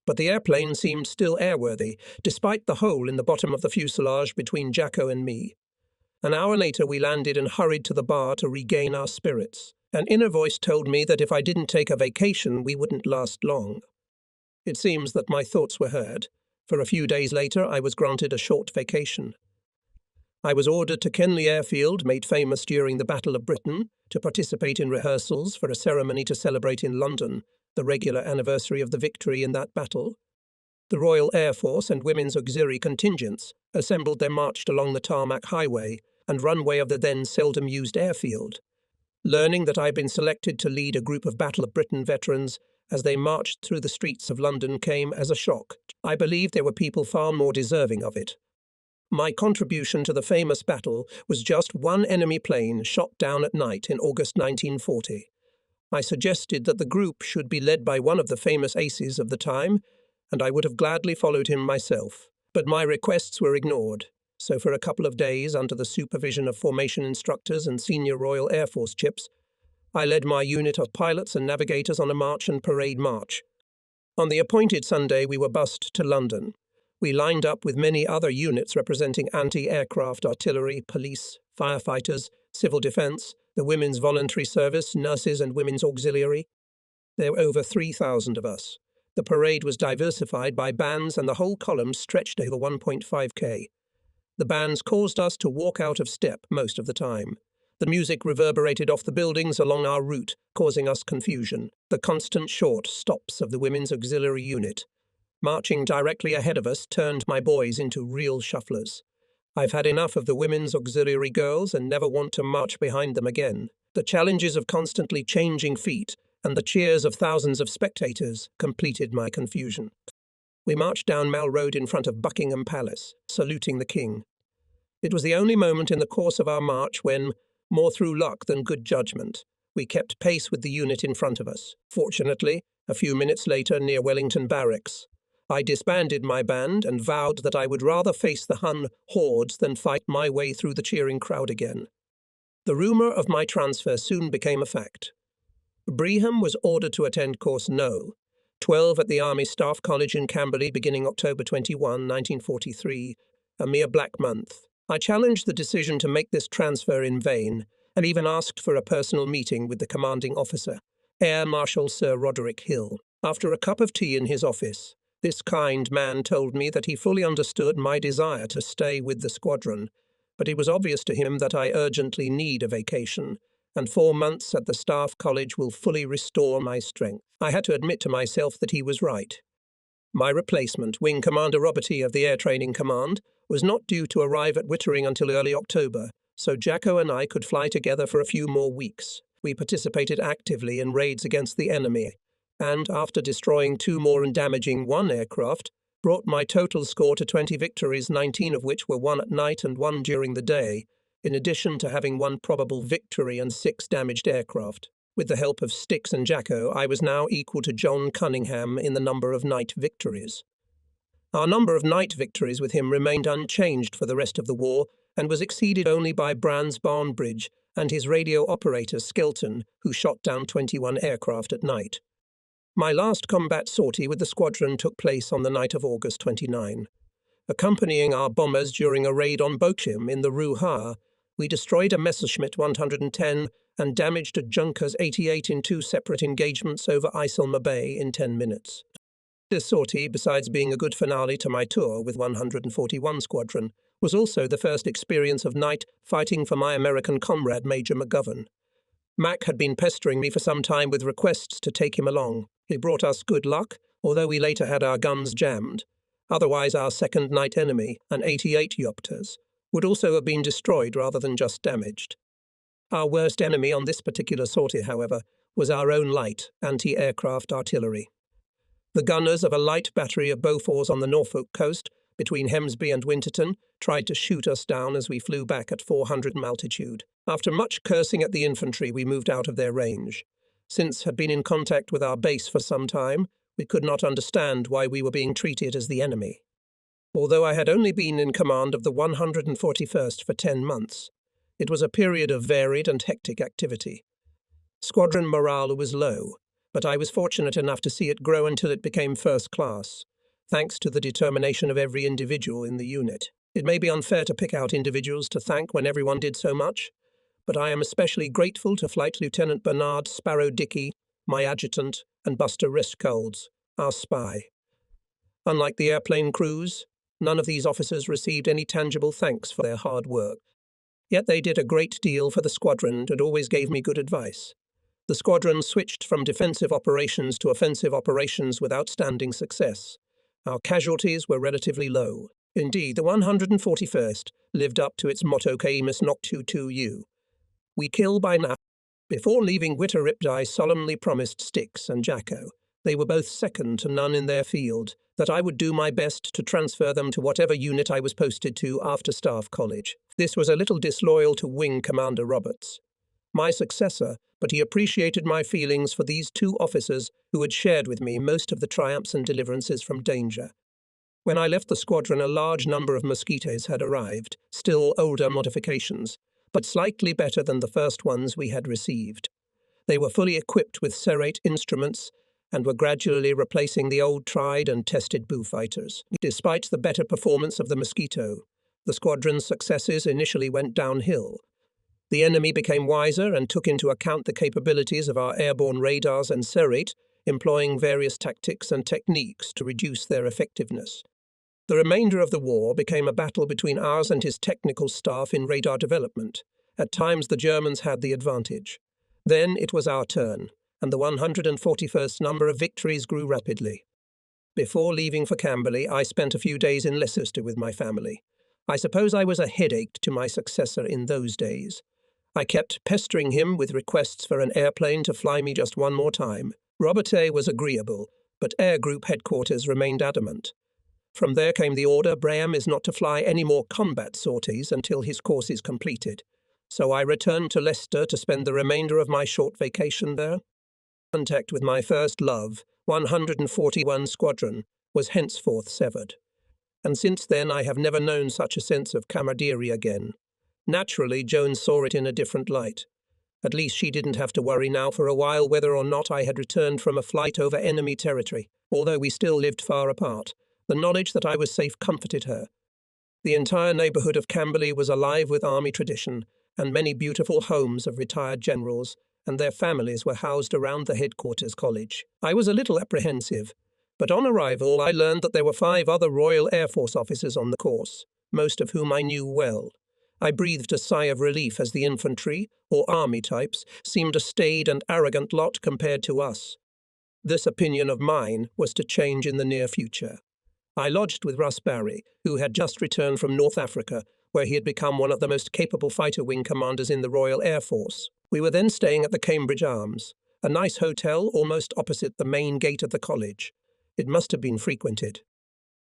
But the airplane seemed still airworthy, despite the hole in the bottom of the fuselage between Jacko and me. An hour later we landed and hurried to the bar to regain our spirits. An inner voice told me that if I didn't take a vacation, we wouldn't last long. It seems that my thoughts were heard. For a few days later, I was granted a short vacation. I was ordered to Kenley Airfield, made famous during the Battle of Britain, to participate in rehearsals for a ceremony to celebrate in London the regular anniversary of the victory in that battle. The Royal Air Force and Women's Auxiliary contingents assembled their marched along the tarmac highway and runway of the then seldom used airfield. Learning that I'd been selected to lead a group of Battle of Britain veterans as they marched through the streets of London came as a shock. I believed there were people far more deserving of it. My contribution to the famous battle was just one enemy plane shot down at night in August 1940. I suggested that the group should be led by one of the famous aces of the time, and I would have gladly followed him myself. But my requests were ignored, so for a couple of days, under the supervision of formation instructors and senior Royal Air Force chips, I led my unit of pilots and navigators on a march and parade march. On the appointed Sunday, we were bussed to London. We lined up with many other units representing anti-aircraft artillery, police, firefighters, civil defence, the Women's Voluntary Service, nurses and Women's Auxiliary. There were over 3,000 of us. The parade was diversified by bands and the whole column stretched over 1.5 km. The bands caused us to walk out of step most of the time. The music reverberated off the buildings along our route, causing us confusion. The constant short stops of the Women's Auxiliary Unit, marching directly ahead of us, turned my boys into real shufflers. I've had enough of the Women's Auxiliary girls and never want to march behind them again. The challenges of constantly changing feet and the cheers of thousands of spectators completed my confusion. We marched down Mall Road in front of Buckingham Palace, saluting the King. It was the only moment in the course of our march when, more through luck than good judgment, we kept pace with the unit in front of us. Fortunately, a few minutes later near Wellington Barracks, I disbanded my band and vowed that I would rather face the Hun hordes than fight my way through the cheering crowd again. The rumour of my transfer soon became a fact. Breham was ordered to attend Course No. 12 at the Army Staff College in Camberley beginning October 21, 1943, a mere black month. I challenged the decision to make this transfer in vain, and even asked for a personal meeting with the commanding officer, Air Marshal Sir Roderick Hill. After a cup of tea in his office, this kind man told me that he fully understood my desire to stay with the squadron, but it was obvious to him that I urgently need a vacation, and 4 months at the Staff College will fully restore my strength. I had to admit to myself that he was right. My replacement, Wing Commander Roberty of the Air Training Command, was not due to arrive at Wittering until early October, so Jacko and I could fly together for a few more weeks. We participated actively in raids against the enemy, and, after destroying 2 more and damaging 1 aircraft, brought my total score to 20 victories, 19 of which were won at night and 1 during the day, in addition to having 1 probable victory and 6 damaged aircraft. With the help of Styx and Jacko, I was now equal to John Cunningham in the number of night victories. Our number of night victories with him remained unchanged for the rest of the war, and was exceeded only by Brand's Barnbridge and his radio operator Skelton, who shot down 21 aircraft at night. My last combat sortie with the squadron took place on the night of August 29. Accompanying our bombers during a raid on Bochum in the Rue Ha, we destroyed a Messerschmitt 110 and damaged a Junkers 88 in 2 separate engagements over Isilma Bay in 10 minutes. This sortie, besides being a good finale to my tour with 141 Squadron, was also the first experience of night fighting for my American comrade Major McGovern. Mac had been pestering me for some time with requests to take him along. He brought us good luck, although we later had our guns jammed. Otherwise, our second night enemy, an 88 Yopters, would also have been destroyed rather than just damaged. Our worst enemy on this particular sortie, however, was our own light anti-aircraft artillery. The gunners of a light battery of Beauforts on the Norfolk coast, between Hemsby and Winterton, tried to shoot us down as we flew back at 400 altitude. After much cursing at the infantry, we moved out of their range. Since had been in contact with our base for some time, we could not understand why we were being treated as the enemy. Although I had only been in command of the 141st for 10 months, it was a period of varied and hectic activity. Squadron morale was low, but I was fortunate enough to see it grow until it became first class, thanks to the determination of every individual in the unit. It may be unfair to pick out individuals to thank when everyone did so much, but I am especially grateful to Flight Lieutenant Bernard Sparrow Dickey, my adjutant, and Buster Riscolds, our spy. Unlike the airplane crews, none of these officers received any tangible thanks for their hard work. Yet they did a great deal for the squadron and always gave me good advice. The squadron switched from defensive operations to offensive operations with outstanding success. Our casualties were relatively low. Indeed, the 141st lived up to its motto Caemus Noctu 2U. We kill by now. Before leaving Witterip, I solemnly promised Styx and Jacko, they were both second to none in their field, that I would do my best to transfer them to whatever unit I was posted to after Staff College. This was a little disloyal to Wing Commander Roberts, my successor, but he appreciated my feelings for these two officers who had shared with me most of the triumphs and deliverances from danger. When I left the squadron, a large number of Mosquitoes had arrived, still older modifications, but slightly better than the first ones we had received. They were fully equipped with serrate instruments and were gradually replacing the old tried and tested Boo fighters. Despite the better performance of the Mosquito, the squadron's successes initially went downhill. The enemy became wiser and took into account the capabilities of our airborne radars and serrate, employing various tactics and techniques to reduce their effectiveness. The remainder of the war became a battle between ours and his technical staff in radar development. At times the Germans had the advantage. Then it was our turn, and the 141st number of victories grew rapidly. Before leaving for Camberley, I spent a few days in Leicester with my family. I suppose I was a headache to my successor in those days. I kept pestering him with requests for an airplane to fly me just one more time. Robert A. was agreeable, but Air Group headquarters remained adamant. From there came the order Braham is not to fly any more combat sorties until his course is completed. So I returned to Leicester to spend the remainder of my short vacation there. Contact with my first love, 141 Squadron, was henceforth severed. And since then I have never known such a sense of camaraderie again. Naturally, Joan saw it in a different light. At least she didn't have to worry now for a while whether or not I had returned from a flight over enemy territory. Although we still lived far apart, the knowledge that I was safe comforted her. The entire neighbourhood of Camberley was alive with army tradition, and many beautiful homes of retired generals and their families were housed around the headquarters college. I was a little apprehensive, but on arrival I learned that there were 5 other Royal Air Force officers on the course, most of whom I knew well. I breathed a sigh of relief as the infantry, or army types, seemed a staid and arrogant lot compared to us. This opinion of mine was to change in the near future. I lodged with Russ Barry, who had just returned from North Africa, where he had become one of the most capable fighter wing commanders in the Royal Air Force. We were then staying at the Cambridge Arms, a nice hotel almost opposite the main gate of the college. It must have been frequented.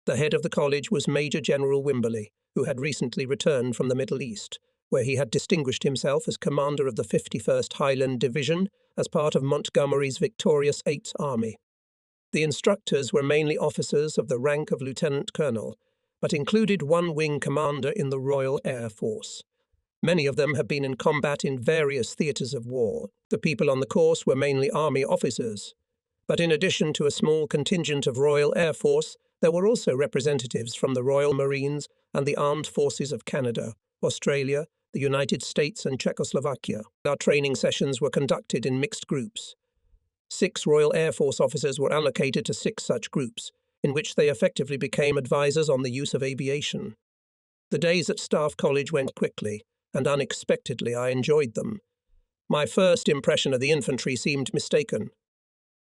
The head of the college was Major General Wimberley, who had recently returned from the Middle East, where he had distinguished himself as commander of the 51st Highland Division as part of Montgomery's victorious 8th Army. The instructors were mainly officers of the rank of lieutenant colonel, but included one wing commander in the Royal Air Force. Many of them had been in combat in various theatres of war. The people on the course were mainly army officers. But in addition to a small contingent of Royal Air Force, there were also representatives from the Royal Marines and the Armed Forces of Canada, Australia, the United States and Czechoslovakia. Our training sessions were conducted in mixed groups. 6 Royal Air Force officers were allocated to 6 such groups, in which they effectively became advisors on the use of aviation. The days at Staff College went quickly, and unexpectedly I enjoyed them. My first impression of the infantry seemed mistaken.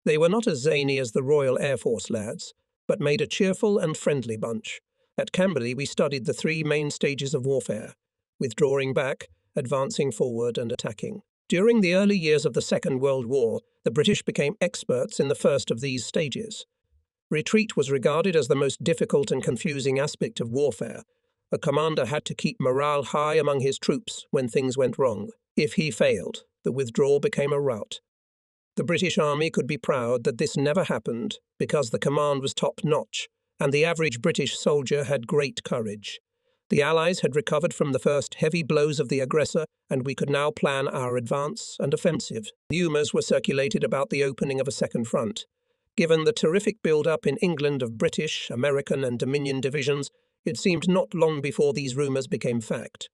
They were not as zany as the Royal Air Force lads, but made a cheerful and friendly bunch. At Camberley we studied the 3 main stages of warfare: withdrawing back, advancing forward, and attacking. During the early years of the Second World War, the British became experts in the first of these stages. Retreat was regarded as the most difficult and confusing aspect of warfare. A commander had to keep morale high among his troops when things went wrong. If he failed, the withdrawal became a rout. The British Army could be proud that this never happened because the command was top-notch, and the average British soldier had great courage. The Allies had recovered from the first heavy blows of the aggressor, and we could now plan our advance and offensive. Rumours were circulated about the opening of a second front. Given the terrific build-up in England of British, American and Dominion divisions, it seemed not long before these rumours became fact.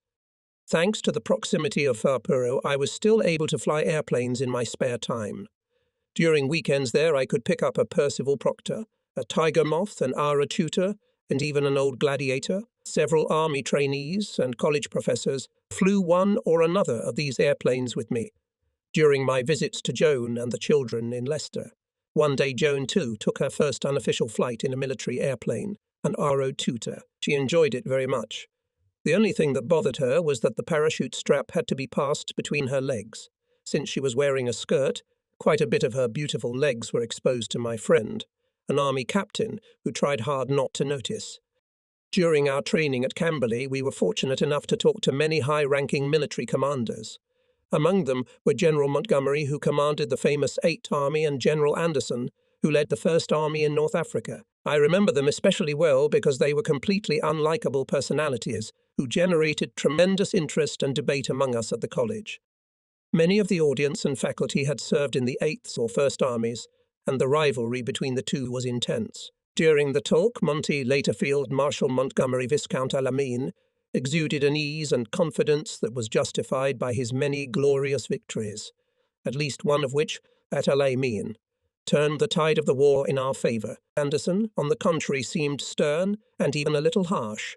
Thanks to the proximity of Farnborough, I was still able to fly airplanes in my spare time. During weekends there, I could pick up a Percival Proctor, a Tiger Moth, an Ara Tutor, and even an old Gladiator. Several army trainees and college professors flew one or another of these airplanes with me during my visits to Joan and the children in Leicester. One day Joan, too, took her first unofficial flight in a military airplane, an Ara Tutor. She enjoyed it very much. The only thing that bothered her was that the parachute strap had to be passed between her legs. Since she was wearing a skirt, quite a bit of her beautiful legs were exposed to my friend, an army captain who tried hard not to notice. During our training at Camberley, we were fortunate enough to talk to many high-ranking military commanders. Among them were General Montgomery, who commanded the famous 8th Army, and General Anderson, who led the 1st Army in North Africa. I remember them especially well because they were completely unlikable personalities who generated tremendous interest and debate among us at the college. Many of the audience and faculty had served in the 8th or 1st Armies, and the rivalry between the two was intense. During the talk, Monty, later Field Marshal Montgomery Viscount Alamine, exuded an ease and confidence that was justified by his many glorious victories, at least one of which, at Alamine, turned the tide of the war in our favour. Anderson, on the contrary, seemed stern and even a little harsh.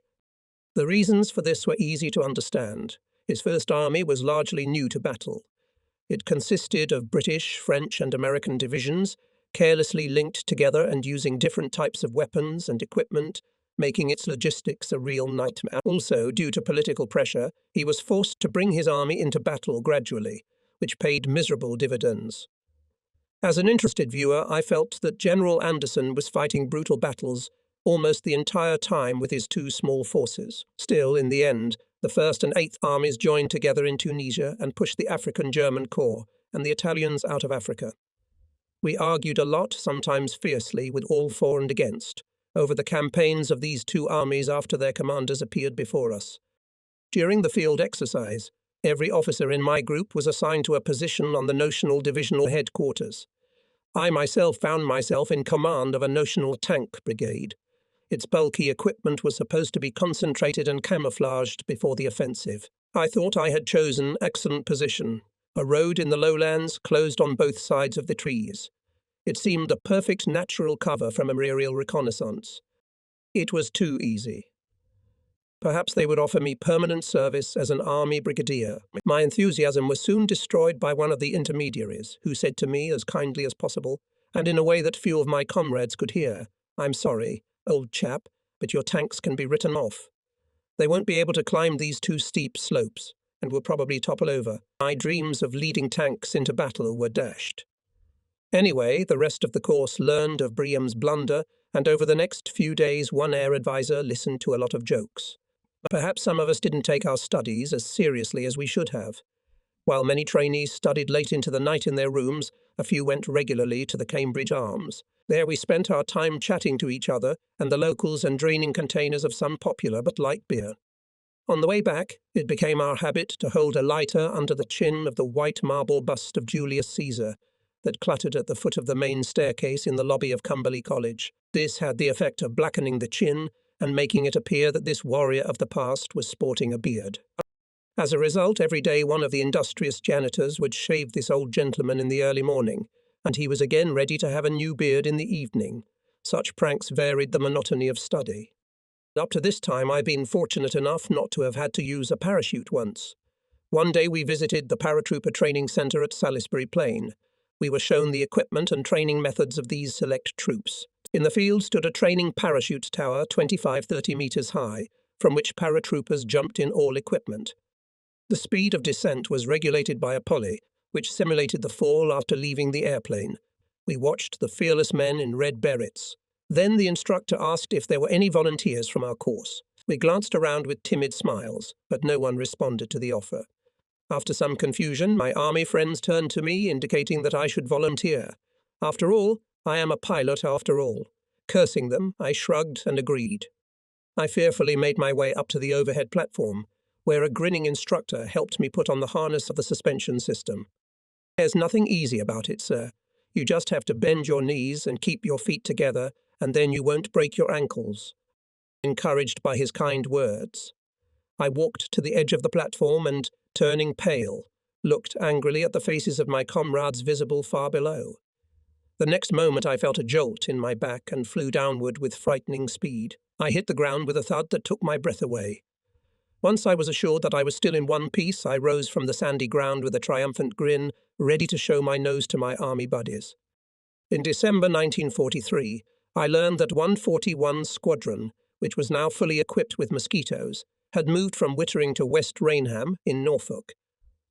The reasons for this were easy to understand. His 1st Army was largely new to battle. It consisted of British, French and American divisions, carelessly linked together and using different types of weapons and equipment, making its logistics a real nightmare. Also, due to political pressure, he was forced to bring his army into battle gradually, which paid miserable dividends. As an interested viewer, I felt that General Anderson was fighting brutal battles almost the entire time with his 2 small forces. Still, in the end, the 1st and 8th Armies joined together in Tunisia and pushed the African German Corps and the Italians out of Africa. We argued a lot, sometimes fiercely, with all for and against, over the campaigns of these 2 armies after their commanders appeared before us. During the field exercise, every officer in my group was assigned to a position on the notional divisional headquarters. I myself found myself in command of a notional tank brigade. Its bulky equipment was supposed to be concentrated and camouflaged before the offensive. I thought I had chosen an excellent position, a road in the lowlands closed on both sides of the trees. It seemed a perfect natural cover from aerial reconnaissance. It was too easy. Perhaps they would offer me permanent service as an army brigadier. My enthusiasm was soon destroyed by one of the intermediaries, who said to me as kindly as possible, and in a way that few of my comrades could hear, "I'm sorry, old chap, but your tanks can be written off. They won't be able to climb these 2 steep slopes, and will probably topple over." My dreams of leading tanks into battle were dashed. Anyway, the rest of the course learned of Briam's blunder, and over the next few days one air advisor listened to a lot of jokes. Perhaps some of us didn't take our studies as seriously as we should have. While many trainees studied late into the night in their rooms, a few went regularly to the Cambridge Arms. There we spent our time chatting to each other and the locals and draining containers of some popular but light beer. On the way back, it became our habit to hold a lighter under the chin of the white marble bust of Julius Caesar that cluttered at the foot of the main staircase in the lobby of Camberley College. This had the effect of blackening the chin and making it appear that this warrior of the past was sporting a beard. As a result, every day one of the industrious janitors would shave this old gentleman in the early morning, and he was again ready to have a new beard in the evening. Such pranks varied the monotony of study. Up to this time, I've been fortunate enough not to have had to use a parachute once. One day we visited the paratrooper training centre at Salisbury Plain. We were shown the equipment and training methods of these select troops. In the field stood a training parachute tower 25-30 metres high, from which paratroopers jumped in all equipment. The speed of descent was regulated by a pulley, which simulated the fall after leaving the airplane. We watched the fearless men in red berets. Then the instructor asked if there were any volunteers from our course. We glanced around with timid smiles, but no one responded to the offer. After some confusion, my army friends turned to me, indicating that I should volunteer. After all, I am a pilot after all. Cursing them, I shrugged and agreed. I fearfully made my way up to the overhead platform, where a grinning instructor helped me put on the harness of the suspension system. There's nothing easy about it, sir. You just have to bend your knees and keep your feet together, and then you won't break your ankles. Encouraged by his kind words, I walked to the edge of the platform and, turning pale, looked angrily at the faces of my comrades visible far below. The next moment I felt a jolt in my back and flew downward with frightening speed. I hit the ground with a thud that took my breath away. Once I was assured that I was still in one piece, I rose from the sandy ground with a triumphant grin, ready to show my nose to my army buddies. In December 1943, I learned that 141 Squadron, which was now fully equipped with mosquitoes, had moved from Wittering to West Rainham in Norfolk.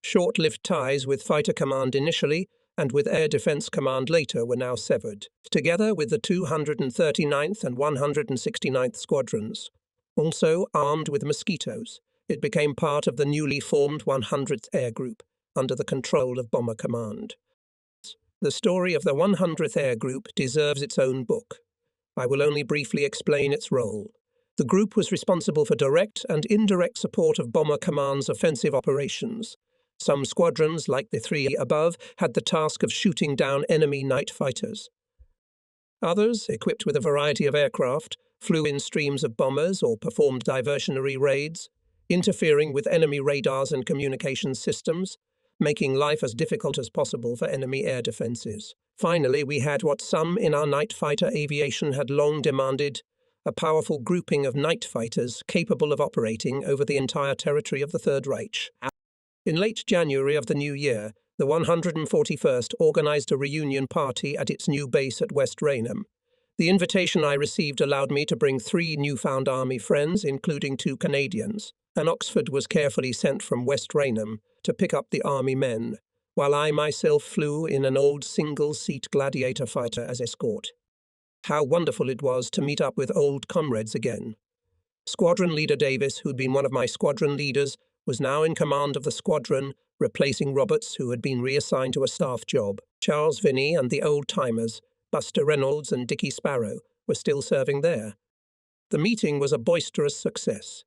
Short-lived ties with Fighter Command initially and with Air Defence Command later were now severed, together with the 239th and 169th Squadrons. Also armed with mosquitoes, it became part of the newly formed 100th Air Group, under the control of Bomber Command. The story of the 100th Air Group deserves its own book. I will only briefly explain its role. The group was responsible for direct and indirect support of Bomber Command's offensive operations. Some squadrons, like the three above, had the task of shooting down enemy night fighters. Others, equipped with a variety of aircraft, flew in streams of bombers or performed diversionary raids, interfering with enemy radars and communications systems, making life as difficult as possible for enemy air defences. Finally, we had what some in our night fighter aviation had long demanded, a powerful grouping of night fighters capable of operating over the entire territory of the Third Reich. In late January of the new year, the 141st organised a reunion party at its new base at West Rainham. The invitation I received allowed me to bring 3 newfound army friends, including 2 Canadians. An Oxford was carefully sent from West Rainham to pick up the army men, while I myself flew in an old single-seat Gladiator fighter as escort. How wonderful it was to meet up with old comrades again. Squadron Leader Davis, who'd been one of my squadron leaders, was now in command of the squadron, replacing Roberts, who had been reassigned to a staff job. Charles Vinney and the old-timers, Buster Reynolds and Dickie Sparrow, were still serving there. The meeting was a boisterous success.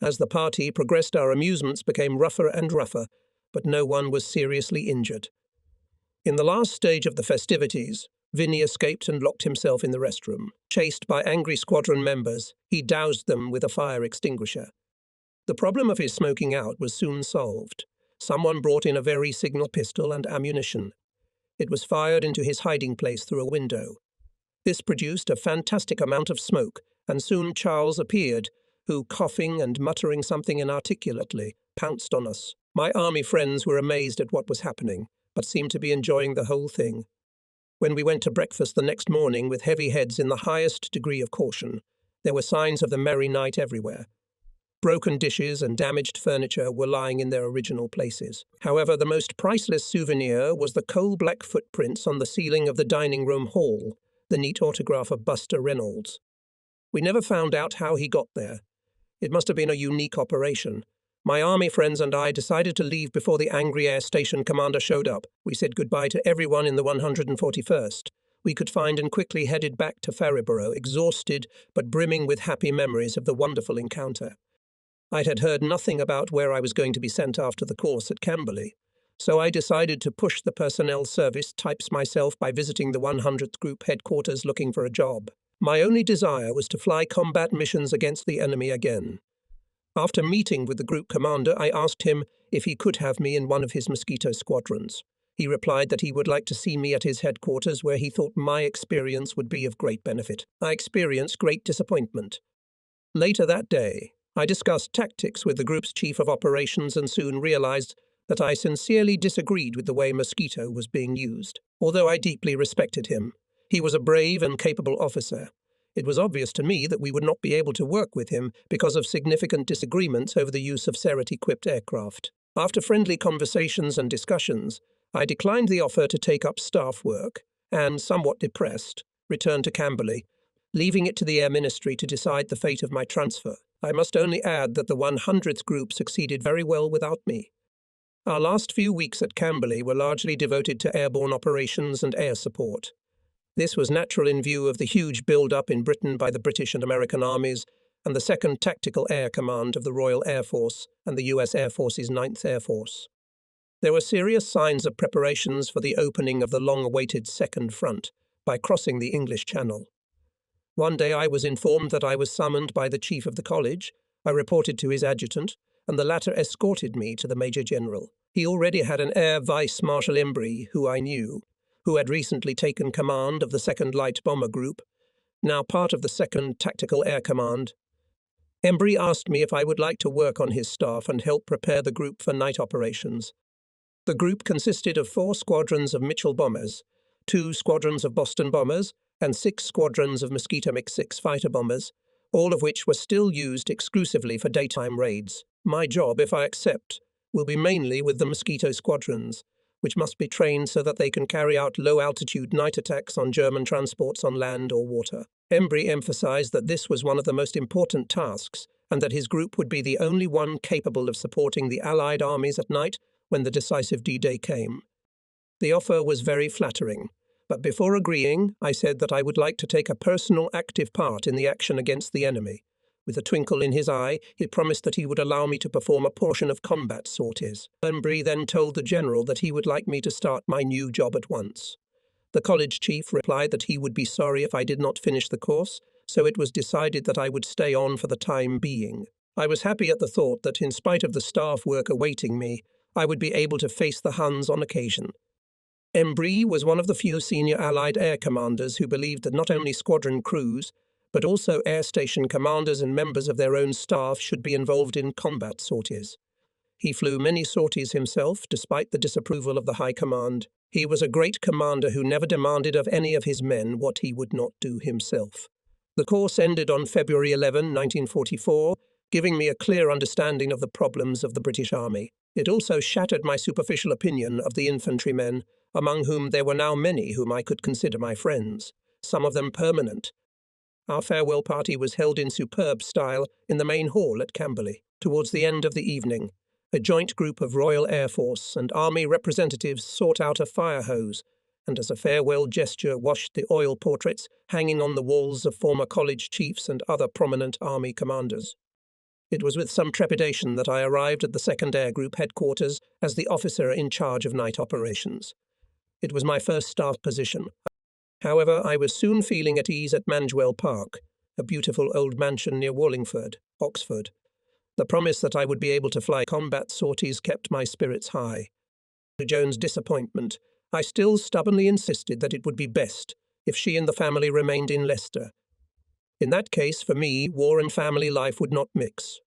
As the party progressed, our amusements became rougher and rougher, but no one was seriously injured. In the last stage of the festivities, Vinney escaped and locked himself in the restroom. Chased by angry squadron members, he doused them with a fire extinguisher. The problem of his smoking out was soon solved. Someone brought in a very signal pistol and ammunition. It was fired into his hiding place through a window. This produced a fantastic amount of smoke, and soon Charles appeared, who, coughing and muttering something inarticulately, pounced on us. My army friends were amazed at what was happening, but seemed to be enjoying the whole thing. When we went to breakfast the next morning with heavy heads in the highest degree of caution, there were signs of the merry night everywhere. Broken dishes and damaged furniture were lying in their original places. However, the most priceless souvenir was the coal-black footprints on the ceiling of the dining room hall, the neat autograph of Buster Reynolds. We never found out how he got there. It must have been a unique operation. My army friends and I decided to leave before the angry air station commander showed up. We said goodbye to everyone in the 141st. We could find and quickly headed back to Farriborough, exhausted but brimming with happy memories of the wonderful encounter. I had heard nothing about where I was going to be sent after the course at Camberley, so I decided to push the personnel service types myself by visiting the 100th Group headquarters looking for a job. My only desire was to fly combat missions against the enemy again. After meeting with the group commander, I asked him if he could have me in one of his Mosquito squadrons. He replied that he would like to see me at his headquarters, where he thought my experience would be of great benefit. I experienced great disappointment. Later that day, I discussed tactics with the group's chief of operations and soon realized that I sincerely disagreed with the way Mosquito was being used. Although I deeply respected him, he was a brave and capable officer. It was obvious to me that we would not be able to work with him because of significant disagreements over the use of Seret-equipped aircraft. After friendly conversations and discussions, I declined the offer to take up staff work and, somewhat depressed, returned to Camberley, leaving it to the Air Ministry to decide the fate of my transfer. I must only add that the 100th Group succeeded very well without me. Our last few weeks at Camberley were largely devoted to airborne operations and air support. This was natural in view of the huge build-up in Britain by the British and American armies and the 2nd Tactical Air Command of the Royal Air Force and the US Air Force's 9th Air Force. There were serious signs of preparations for the opening of the long-awaited Second Front by crossing the English Channel. One day I was informed that I was summoned by the chief of the college. I reported to his adjutant, and the latter escorted me to the Major General. He already had an Air Vice Marshal Embry, who I knew, who had recently taken command of the 2nd Light Bomber Group, now part of the 2nd Tactical Air Command. Embry asked me if I would like to work on his staff and help prepare the group for night operations. The group consisted of 4 squadrons of Mitchell bombers, 2 squadrons of Boston bombers, and 6 squadrons of Mosquito MiG-6 fighter bombers, all of which were still used exclusively for daytime raids. My job, if I accept, will be mainly with the Mosquito squadrons, which must be trained so that they can carry out low-altitude night attacks on German transports on land or water. Embry emphasized that this was one of the most important tasks and that his group would be the only one capable of supporting the Allied armies at night when the decisive D-Day came. The offer was very flattering, but before agreeing, I said that I would like to take a personal active part in the action against the enemy. With a twinkle in his eye, he promised that he would allow me to perform a portion of combat sorties. Embry then told the general that he would like me to start my new job at once. The college chief replied that he would be sorry if I did not finish the course, so it was decided that I would stay on for the time being. I was happy at the thought that, in spite of the staff work awaiting me, I would be able to face the Huns on occasion. Embry was one of the few senior Allied air commanders who believed that not only squadron crews, but also air station commanders and members of their own staff should be involved in combat sorties. He flew many sorties himself, despite the disapproval of the High Command. He was a great commander who never demanded of any of his men what he would not do himself. The course ended on February 11, 1944, giving me a clear understanding of the problems of the British Army. It also shattered my superficial opinion of the infantrymen, among whom there were now many whom I could consider my friends, some of them permanent. Our farewell party was held in superb style in the main hall at Camberley. Towards the end of the evening, a joint group of Royal Air Force and Army representatives sought out a fire hose and as a farewell gesture washed the oil portraits hanging on the walls of former college chiefs and other prominent Army commanders. It was with some trepidation that I arrived at the 2nd Air Group headquarters as the officer in charge of night operations. It was my first staff position. However, I was soon feeling at ease at Mangewell Park, a beautiful old mansion near Wallingford, Oxford. The promise that I would be able to fly combat sorties kept my spirits high. To Joan's disappointment, I still stubbornly insisted that it would be best if she and the family remained in Leicester. In that case, for me, war and family life would not mix.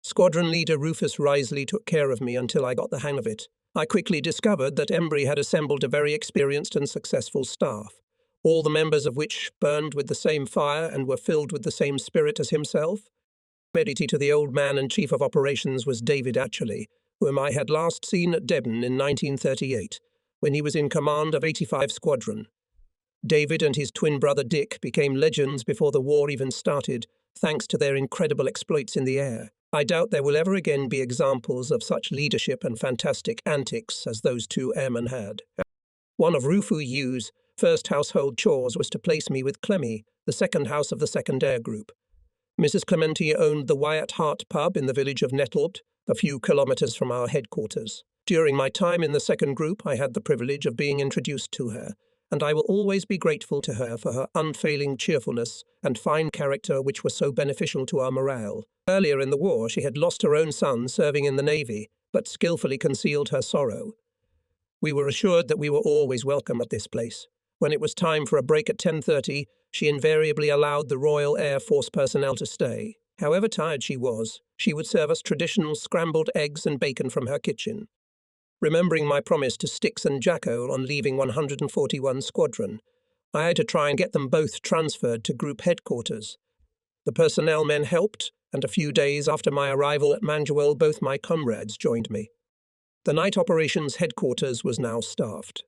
Squadron leader Rufus Risley took care of me until I got the hang of it. I quickly discovered that Embry had assembled a very experienced and successful staff, all the members of which burned with the same fire and were filled with the same spirit as himself. Mediator to the old man and chief of operations was David Atcherley, whom I had last seen at Devon in 1938, when he was in command of 85 Squadron. David and his twin brother Dick became legends before the war even started, thanks to their incredible exploits in the air. I doubt there will ever again be examples of such leadership and fantastic antics as those two airmen had. One of Rufu Yu's first household chores was to place me with Clemmy, the second house of the 2nd Air Group. Mrs. Clementi owned the Wyatt Hart pub in the village of Nettled, a few kilometres from our headquarters. During my time in the 2nd Group, I had the privilege of being introduced to her, and I will always be grateful to her for her unfailing cheerfulness and fine character which were so beneficial to our morale. Earlier in the war she had lost her own son serving in the Navy, but skillfully concealed her sorrow. We were assured that we were always welcome at this place. When it was time for a break at 10:30, she invariably allowed the Royal Air Force personnel to stay. However tired she would serve us traditional scrambled eggs and bacon from her kitchen. Remembering my promise to Styx and Jacko on leaving 141 Squadron, I had to try and get them both transferred to group headquarters. The personnel men helped, and a few days after my arrival at Manguel, both my comrades joined me. The night operations headquarters was now staffed.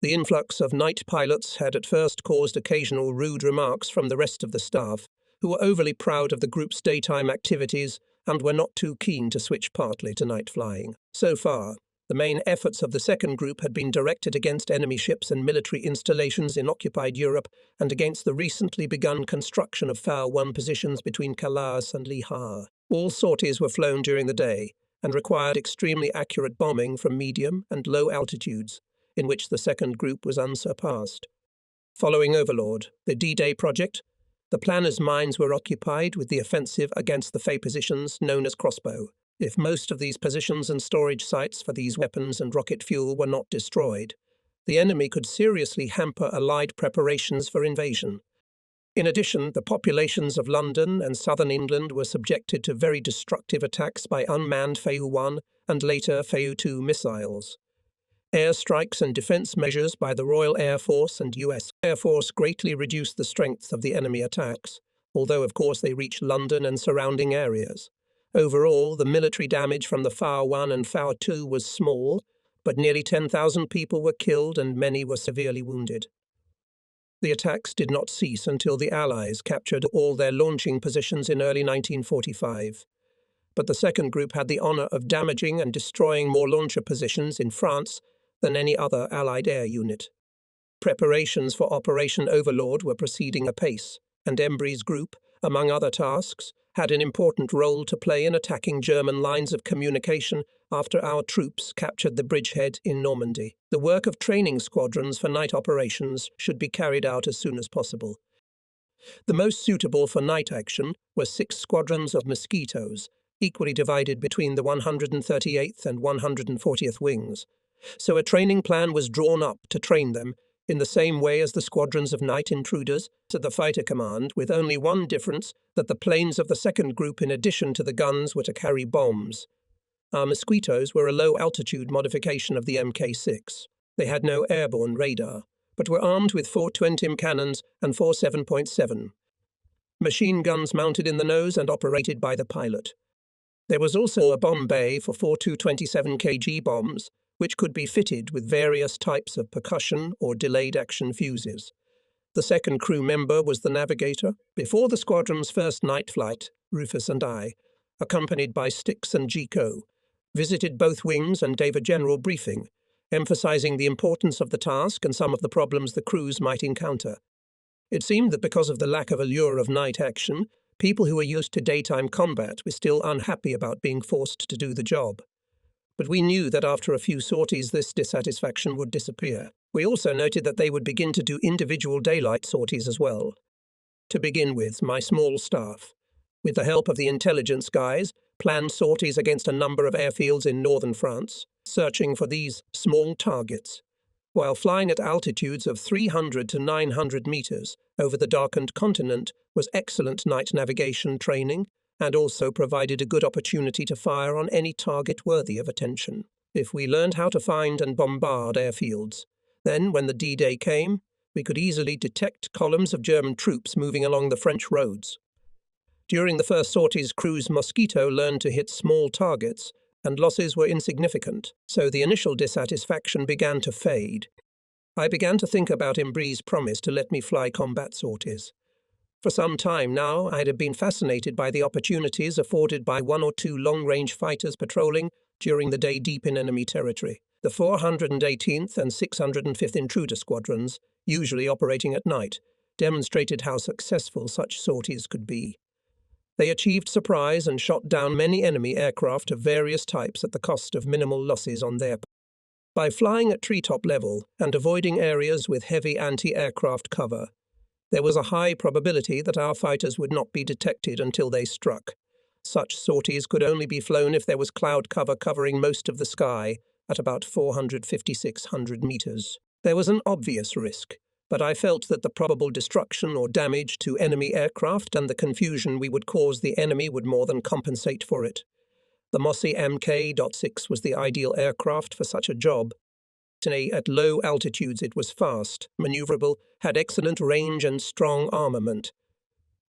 The influx of night pilots had at first caused occasional rude remarks from the rest of the staff, who were overly proud of the group's daytime activities and were not too keen to switch partly to night flying. So far, the main efforts of the second group had been directed against enemy ships and military installations in occupied Europe and against the recently begun construction of FAO 1 positions between Calais and Le Havre. All sorties were flown during the day and required extremely accurate bombing from medium and low altitudes, in which the second group was unsurpassed. Following Overlord, the D-Day project, the planners' minds were occupied with the offensive against the FAO positions known as Crossbow. If most of these positions and storage sites for these weapons and rocket fuel were not destroyed, the enemy could seriously hamper Allied preparations for invasion. In addition, the populations of London and southern England were subjected to very destructive attacks by unmanned FAO 1 and later FAO 2 missiles. Airstrikes and defense measures by the Royal Air Force and US Air Force greatly reduced the strength of the enemy attacks, although of course they reached London and surrounding areas. Overall, the military damage from the FAO 1 and FAO 2 was small, but nearly 10,000 people were killed and many were severely wounded. The attacks did not cease until the Allies captured all their launching positions in early 1945. But the second group had the honour of damaging and destroying more launcher positions in France than any other Allied air unit. Preparations for Operation Overlord were proceeding apace, and Embry's group, among other tasks, had an important role to play in attacking German lines of communication after our troops captured the bridgehead in Normandy. The work of training squadrons for night operations should be carried out as soon as possible. The most suitable for night action were 6 squadrons of Mosquitoes, equally divided between the 138th and 140th Wings. So a training plan was drawn up to train them in the same way as the squadrons of night intruders to the fighter command, with only one difference, that the planes of the second group in addition to the guns were to carry bombs. Our Mosquitoes were a low-altitude modification of the Mk6. They had no airborne radar, but were armed with 4 twin-tim cannons and 4 7.7 machine guns mounted in the nose and operated by the pilot. There was also a bomb bay for 4 227 kg bombs, which could be fitted with various types of percussion or delayed action fuses. The second crew member was the navigator. Before the squadron's first night flight, Rufus and I, accompanied by Styx and Jacko, visited both wings and gave a general briefing, emphasizing the importance of the task and some of the problems the crews might encounter. It seemed that because of the lack of allure of night action, people who were used to daytime combat were still unhappy about being forced to do the job. But we knew that after a few sorties this dissatisfaction would disappear. We also noted that they would begin to do individual daylight sorties as well. To begin with, my small staff, with the help of the intelligence guys, planned sorties against a number of airfields in northern France, searching for these small targets. While flying at altitudes of 300 to 900 meters over the darkened continent was excellent night navigation training, and also provided a good opportunity to fire on any target worthy of attention. If we learned how to find and bombard airfields, then, when the D-Day came, we could easily detect columns of German troops moving along the French roads. During the first sorties, crew's Mosquito learned to hit small targets, and losses were insignificant, so the initial dissatisfaction began to fade. I began to think about Embry's promise to let me fly combat sorties. For some time now, I had been fascinated by the opportunities afforded by 1 or 2 long-range fighters patrolling during the day deep in enemy territory. The 418th and 605th Intruder Squadrons, usually operating at night, demonstrated how successful such sorties could be. They achieved surprise and shot down many enemy aircraft of various types at the cost of minimal losses on their part. by flying at treetop level and avoiding areas with heavy anti-aircraft cover. There was a high probability that our fighters would not be detected until they struck. Such sorties could only be flown if there was cloud cover covering most of the sky at about 450–600 meters. There was an obvious risk, but I felt that the probable destruction or damage to enemy aircraft and the confusion we would cause the enemy would more than compensate for it. The Mossy Mk.6 was the ideal aircraft for such a job. At low altitudes it was fast, maneuverable, had excellent range and strong armament.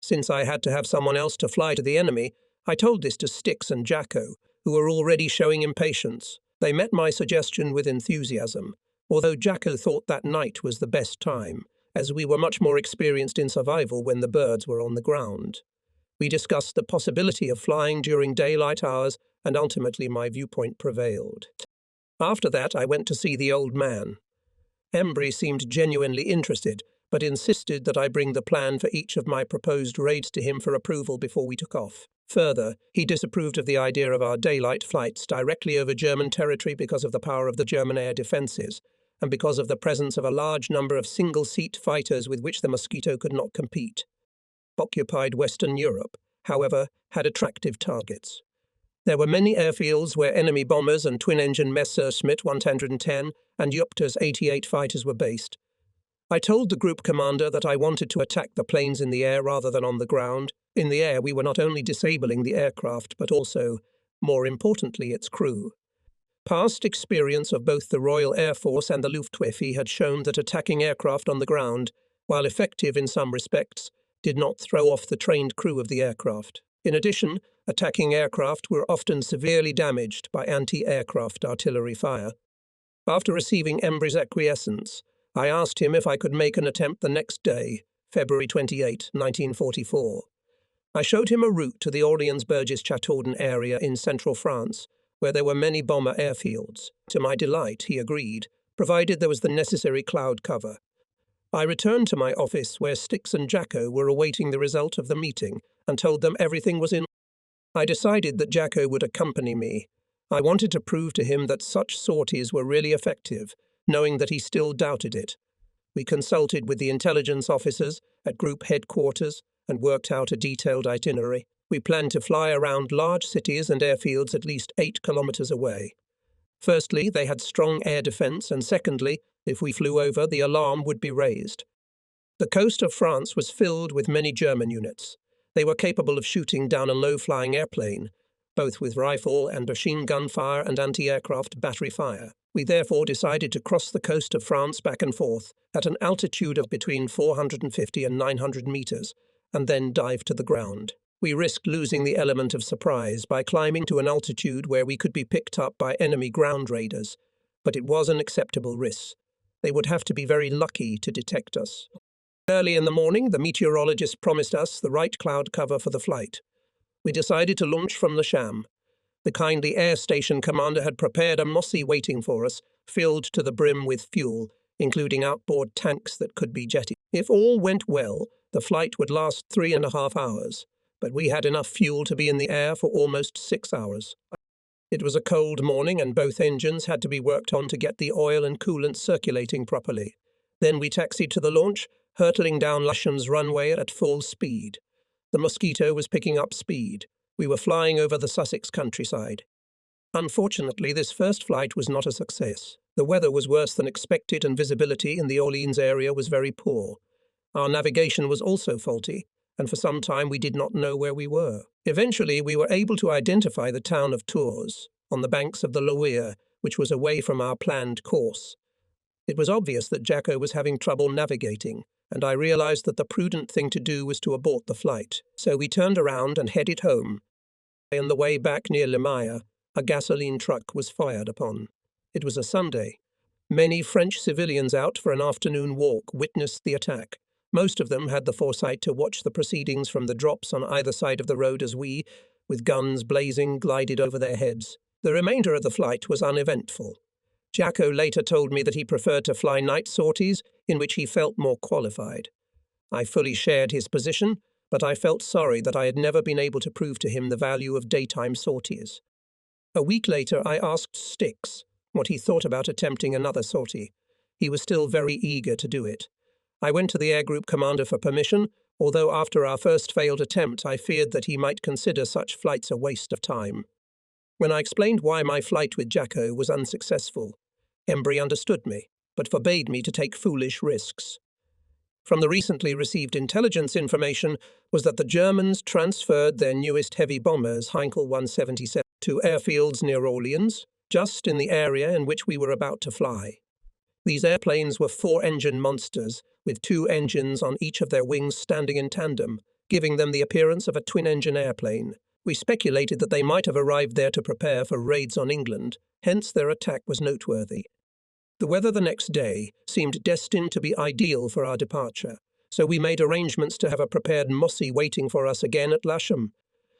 Since I had to have someone else to fly to the enemy, I told this to Styx and Jacko, who were already showing impatience. They met my suggestion with enthusiasm, although Jacko thought that night was the best time, as we were much more experienced in survival when the birds were on the ground. We discussed the possibility of flying during daylight hours, and ultimately my viewpoint prevailed. After that, I went to see the old man. Embry seemed genuinely interested, but insisted that I bring the plan for each of my proposed raids to him for approval before we took off. Further, he disapproved of the idea of our daylight flights directly over German territory because of the power of the German air defences, and because of the presence of a large number of single-seat fighters with which the Mosquito could not compete. Occupied Western Europe, however, had attractive targets. There were many airfields where enemy bombers and twin-engine Messerschmitt 110 and Jupters 88 fighters were based. I told the group commander that I wanted to attack the planes in the air rather than on the ground. In the air, we were not only disabling the aircraft, but also, more importantly, its crew. Past experience of both the Royal Air Force and the Luftwaffe had shown that attacking aircraft on the ground, while effective in some respects, did not throw off the trained crew of the aircraft. In addition, attacking aircraft were often severely damaged by anti-aircraft artillery fire. After receiving Embry's acquiescence, I asked him if I could make an attempt the next day, February 28, 1944. I showed him a route to the Orleans-Bergis-Châteaudun area in central France, where there were many bomber airfields. To my delight, he agreed, provided there was the necessary cloud cover. I returned to my office where Styx and Jacko were awaiting the result of the meeting and told them everything was in order. I decided that Jacko would accompany me. I wanted to prove to him that such sorties were really effective, knowing that he still doubted it. We consulted with the intelligence officers at group headquarters and worked out a detailed itinerary. We planned to fly around large cities and airfields at least 8 kilometers away. Firstly, they had strong air defense, and secondly, if we flew over, the alarm would be raised. The coast of France was filled with many German units. They were capable of shooting down a low-flying airplane, both with rifle and machine gun fire and anti-aircraft battery fire. We therefore decided to cross the coast of France back and forth at an altitude of between 450 and 900 meters, and then dive to the ground. We risked losing the element of surprise by climbing to an altitude where we could be picked up by enemy ground raiders, but it was an acceptable risk. They would have to be very lucky to detect us. Early in the morning, the meteorologist promised us the right cloud cover for the flight. We decided to launch from the Sham. The kindly air station commander had prepared a Mossy waiting for us, filled to the brim with fuel, including outboard tanks that could be jetted. If all went well, the flight would last 3.5 hours, but we had enough fuel to be in the air for almost 6 hours. It was a cold morning and both engines had to be worked on to get the oil and coolant circulating properly. Then we taxied to the launch, hurtling down Lusham's runway at full speed. The Mosquito was picking up speed. We were flying over the Sussex countryside. Unfortunately, this first flight was not a success. The weather was worse than expected and visibility in the Orleans area was very poor. Our navigation was also faulty, and for some time we did not know where we were. Eventually, we were able to identify the town of Tours, on the banks of the Loire, which was away from our planned course. It was obvious that Jacko was having trouble navigating, and I realized that the prudent thing to do was to abort the flight. So we turned around and headed home. On the way back near Limaya, a gasoline truck was fired upon. It was a Sunday. Many French civilians out for an afternoon walk witnessed the attack. Most of them had the foresight to watch the proceedings from the drops on either side of the road as we, with guns blazing, glided over their heads. The remainder of the flight was uneventful. Jacko later told me that he preferred to fly night sorties, in which he felt more qualified. I fully shared his position, but I felt sorry that I had never been able to prove to him the value of daytime sorties. A week later, I asked Styx, what he thought about attempting another sortie. He was still very eager to do it. I went to the air group commander for permission, although after our first failed attempt I feared that he might consider such flights a waste of time. When I explained why my flight with Jacko was unsuccessful, Embry understood me, but forbade me to take foolish risks. From the recently received intelligence information was that the Germans transferred their newest heavy bombers, Heinkel 177, to airfields near Orleans, just in the area in which we were about to fly. These airplanes were four-engine monsters, with two engines on each of their wings standing in tandem, giving them the appearance of a twin-engine airplane. We speculated that they might have arrived there to prepare for raids on England, hence their attack was noteworthy. The weather the next day seemed destined to be ideal for our departure, so we made arrangements to have a prepared Mossy waiting for us again at Lasham.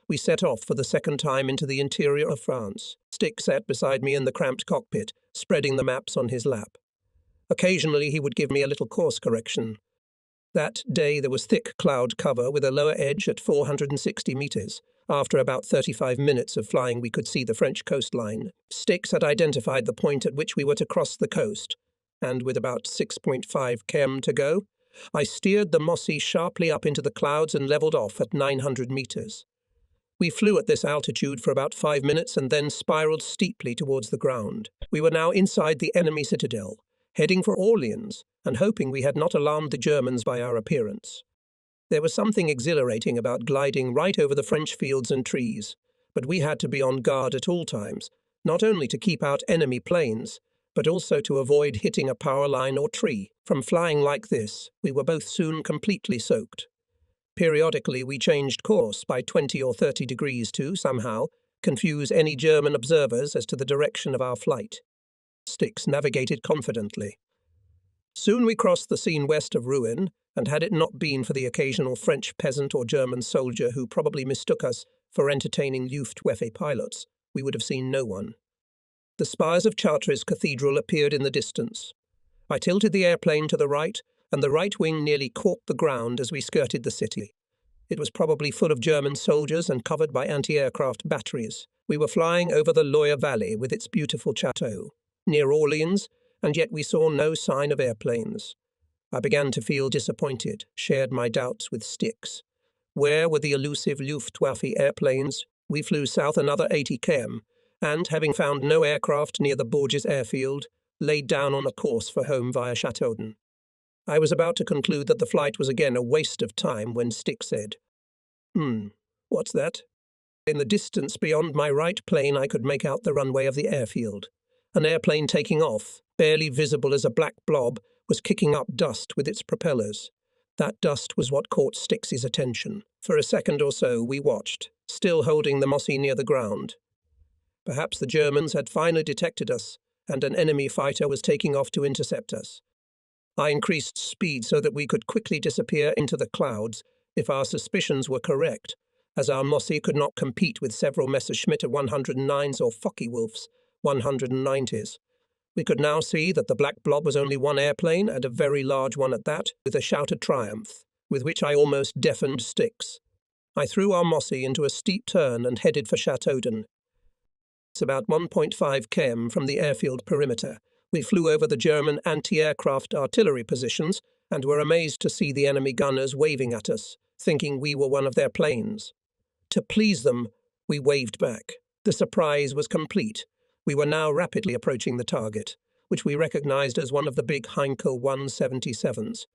We set off for the second time into the interior of France. Stick sat beside me in the cramped cockpit, spreading the maps on his lap. Occasionally he would give me a little course correction. That day there was thick cloud cover with a lower edge at 460 metres. After about 35 minutes of flying we could see the French coastline. Sticks had identified the point at which we were to cross the coast, and with about 6.5 km to go, I steered the Mossy sharply up into the clouds and levelled off at 900 metres. We flew at this altitude for about 5 minutes and then spiralled steeply towards the ground. We were now inside the enemy citadel, heading for Orleans, and hoping we had not alarmed the Germans by our appearance. There was something exhilarating about gliding right over the French fields and trees, but we had to be on guard at all times, not only to keep out enemy planes, but also to avoid hitting a power line or tree. From flying like this, we were both soon completely soaked. Periodically we changed course by 20 or 30 degrees to, somehow, confuse any German observers as to the direction of our flight. Sticks navigated confidently. Soon we crossed the scene west of Rouen, and had it not been for the occasional French peasant or German soldier who probably mistook us for entertaining Luftwaffe pilots, we would have seen no one. The spires of Chartres Cathedral appeared in the distance. I tilted the airplane to the right, and the right wing nearly caught the ground as we skirted the city. It was probably full of German soldiers and covered by anti-aircraft batteries. We were flying over the Loire Valley with its beautiful chateau, near Orleans, and yet we saw no sign of airplanes. I began to feel disappointed, shared my doubts with Sticks. Where were the elusive Luftwaffe airplanes? We flew south another 80 km, and, having found no aircraft near the Bourges airfield, laid down on a course for home via Châteaudun. I was about to conclude that the flight was again a waste of time when Stick said, What's that?" In the distance beyond my right plane I could make out the runway of the airfield. An airplane taking off, barely visible as a black blob, was kicking up dust with its propellers. That dust was what caught Sticks's attention. For a second or so we watched, still holding the Mossy near the ground. Perhaps the Germans had finally detected us, and an enemy fighter was taking off to intercept us. I increased speed so that we could quickly disappear into the clouds if our suspicions were correct, as our Mossy could not compete with several Messerschmitt 109s or Focke-Wulfs 190s. We could now see that the black blob was only one airplane, and a very large one at that, with a shout of triumph, with which I almost deafened Sticks. I threw our Mossy into a steep turn and headed for Châteaudun. It's about 1.5 km from the airfield perimeter. We flew over the German anti-aircraft artillery positions and were amazed to see the enemy gunners waving at us, thinking we were one of their planes. To please them, we waved back. The surprise was complete. We were now rapidly approaching the target, which we recognized as one of the big Heinkel 177s.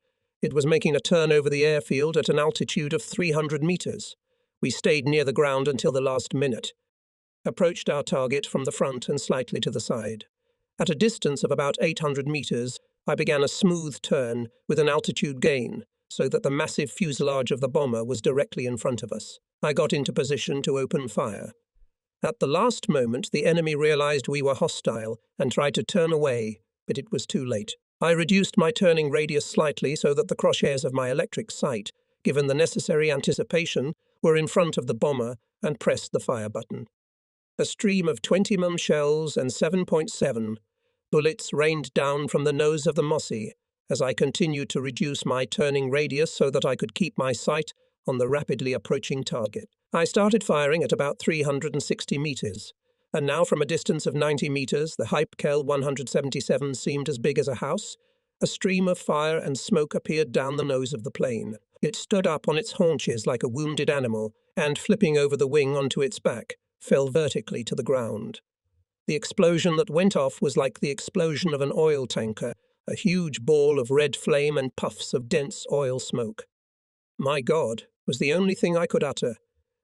It was making a turn over the airfield at an altitude of 300 meters. We stayed near the ground until the last minute, approached our target from the front and slightly to the side. At a distance of about 800 meters, I began a smooth turn with an altitude gain, so that the massive fuselage of the bomber was directly in front of us. I got into position to open fire. At the last moment, the enemy realized we were hostile and tried to turn away, but it was too late. I reduced my turning radius slightly so that the crosshairs of my electric sight, given the necessary anticipation, were in front of the bomber and pressed the fire button. A stream of 20 mm shells and 7.7 bullets rained down from the nose of the Mossy as I continued to reduce my turning radius so that I could keep my sight on the rapidly approaching target. I started firing at about 360 meters, And now from a distance of 90 meters, the Hypkel 177 seemed as big as a house. A stream of fire and smoke appeared down the nose of the plane. It stood up on its haunches like a wounded animal, and flipping over the wing onto its back, fell vertically to the ground. The explosion that went off was like the explosion of an oil tanker, a huge ball of red flame and puffs of dense oil smoke. "My God," was the only thing I could utter.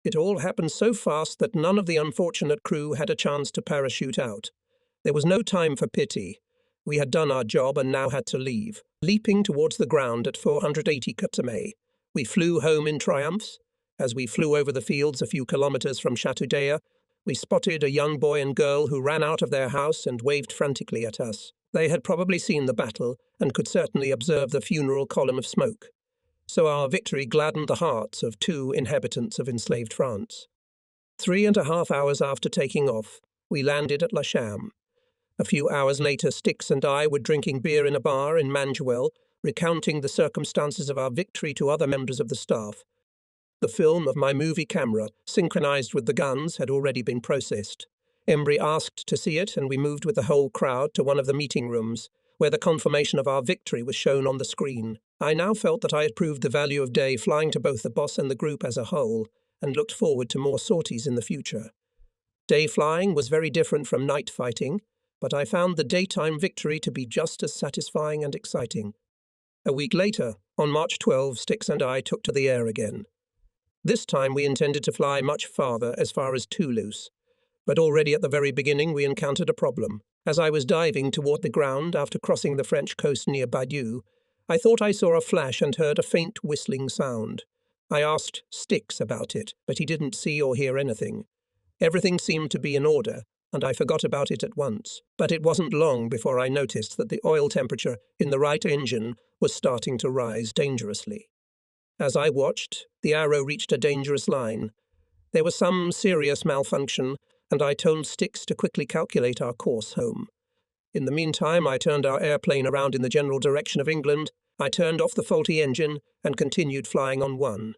It all happened so fast that none of the unfortunate crew had a chance to parachute out. There was no time for pity. We had done our job and now had to leave. Leaping towards the ground at 480 km, we flew home in triumph. As we flew over the fields a few kilometers from Chateaudea, we spotted a young boy and girl who ran out of their house and waved frantically at us. They had probably seen the battle and could certainly observe the funeral column of smoke. So our victory gladdened the hearts of 2 inhabitants of enslaved France. 3.5 hours after taking off, we landed at La Cham. A few hours later, Styx and I were drinking beer in a bar in Mangewell, recounting the circumstances of our victory to other members of the staff. The film of my movie camera, synchronized with the guns, had already been processed. Embry asked to see it, and we moved with the whole crowd to one of the meeting rooms, where the confirmation of our victory was shown on the screen. I now felt that I had proved the value of day flying to both the boss and the group as a whole, and looked forward to more sorties in the future. Day flying was very different from night fighting, but I found the daytime victory to be just as satisfying and exciting. A week later, on March 12, Styx and I took to the air again. This time we intended to fly much farther, as far as Toulouse. But already at the very beginning we encountered a problem. As I was diving toward the ground after crossing the French coast near Badiou, I thought I saw a flash and heard a faint whistling sound. I asked Styx about it, but he didn't see or hear anything. Everything seemed to be in order, and I forgot about it at once. But it wasn't long before I noticed that the oil temperature in the right engine was starting to rise dangerously. As I watched, the arrow reached a dangerous line. There was some serious malfunction, and I told Styx to quickly calculate our course home. In the meantime, I turned our airplane around in the general direction of England. I turned off the faulty engine and continued flying on one.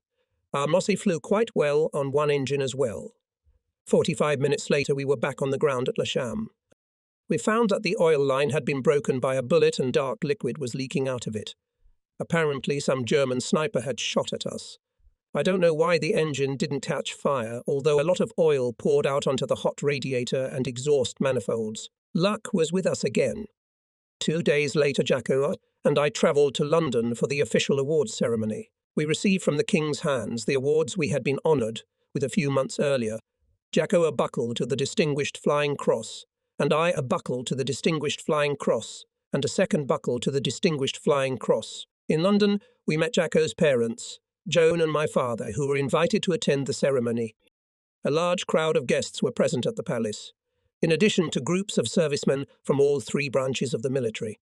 Our Mossy flew quite well on one engine as well. 45 minutes later, we were back on the ground at La Cham. We found that the oil line had been broken by a bullet and dark liquid was leaking out of it. Apparently, some German sniper had shot at us. I don't know why the engine didn't catch fire, although a lot of oil poured out onto the hot radiator and exhaust manifolds. Luck was with us again. 2 days later, Jacko and I travelled to London for the official awards ceremony. We received from the King's hands the awards we had been honoured with a few months earlier. Jacko a buckle to the Distinguished Flying Cross, and I a buckle to the Distinguished Flying Cross, and a second buckle to the Distinguished Flying Cross. In London, we met Jacko's parents, Joan and my father, who were invited to attend the ceremony. A large crowd of guests were present at the palace, in addition to groups of servicemen from all 3 branches of the military.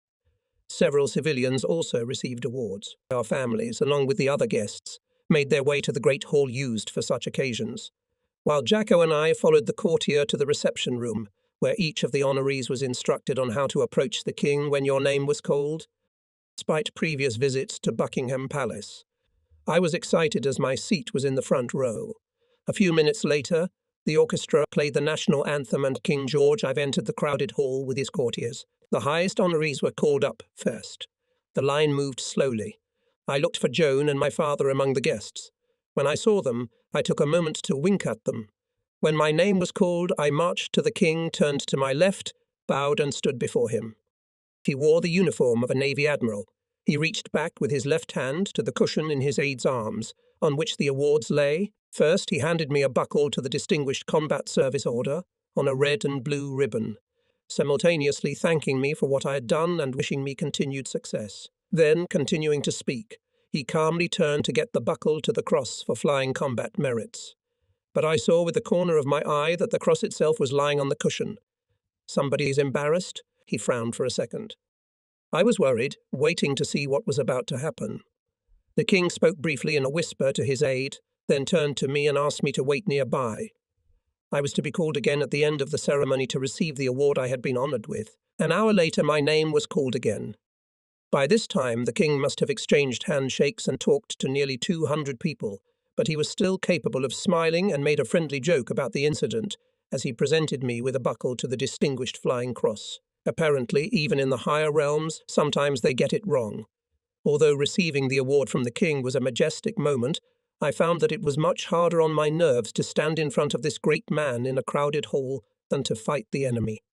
Several civilians also received awards. Our families, along with the other guests, made their way to the great hall used for such occasions, while Jacko and I followed the courtier to the reception room, where each of the honorees was instructed on how to approach the king when your name was called. Despite previous visits to Buckingham Palace, I was excited as my seat was in the front row. A few minutes later, the orchestra played the national anthem and King George entered the crowded hall with his courtiers. The highest honorees were called up first. The line moved slowly. I looked for Joan and my father among the guests. When I saw them, I took a moment to wink at them. When my name was called, I marched to the king, turned to my left, bowed and stood before him. He wore the uniform of a Navy admiral. He reached back with his left hand to the cushion in his aide's arms, on which the awards lay. First, he handed me a buckle to the Distinguished Combat Service Order on a red and blue ribbon, simultaneously thanking me for what I had done and wishing me continued success. Then, continuing to speak, he calmly turned to get the buckle to the cross for flying combat merits. But I saw with the corner of my eye that the cross itself was lying on the cushion. Somebody is embarrassed? He frowned for a second. I was worried, waiting to see what was about to happen. The king spoke briefly in a whisper to his aide, then turned to me and asked me to wait nearby. I was to be called again at the end of the ceremony to receive the award I had been honoured with. An hour later, my name was called again. By this time, the king must have exchanged handshakes and talked to nearly 200 people, but he was still capable of smiling and made a friendly joke about the incident, as he presented me with a buckle to the Distinguished Flying Cross. Apparently, even in the higher realms, sometimes they get it wrong. Although receiving the award from the king was a majestic moment, I found that it was much harder on my nerves to stand in front of this great man in a crowded hall than to fight the enemy.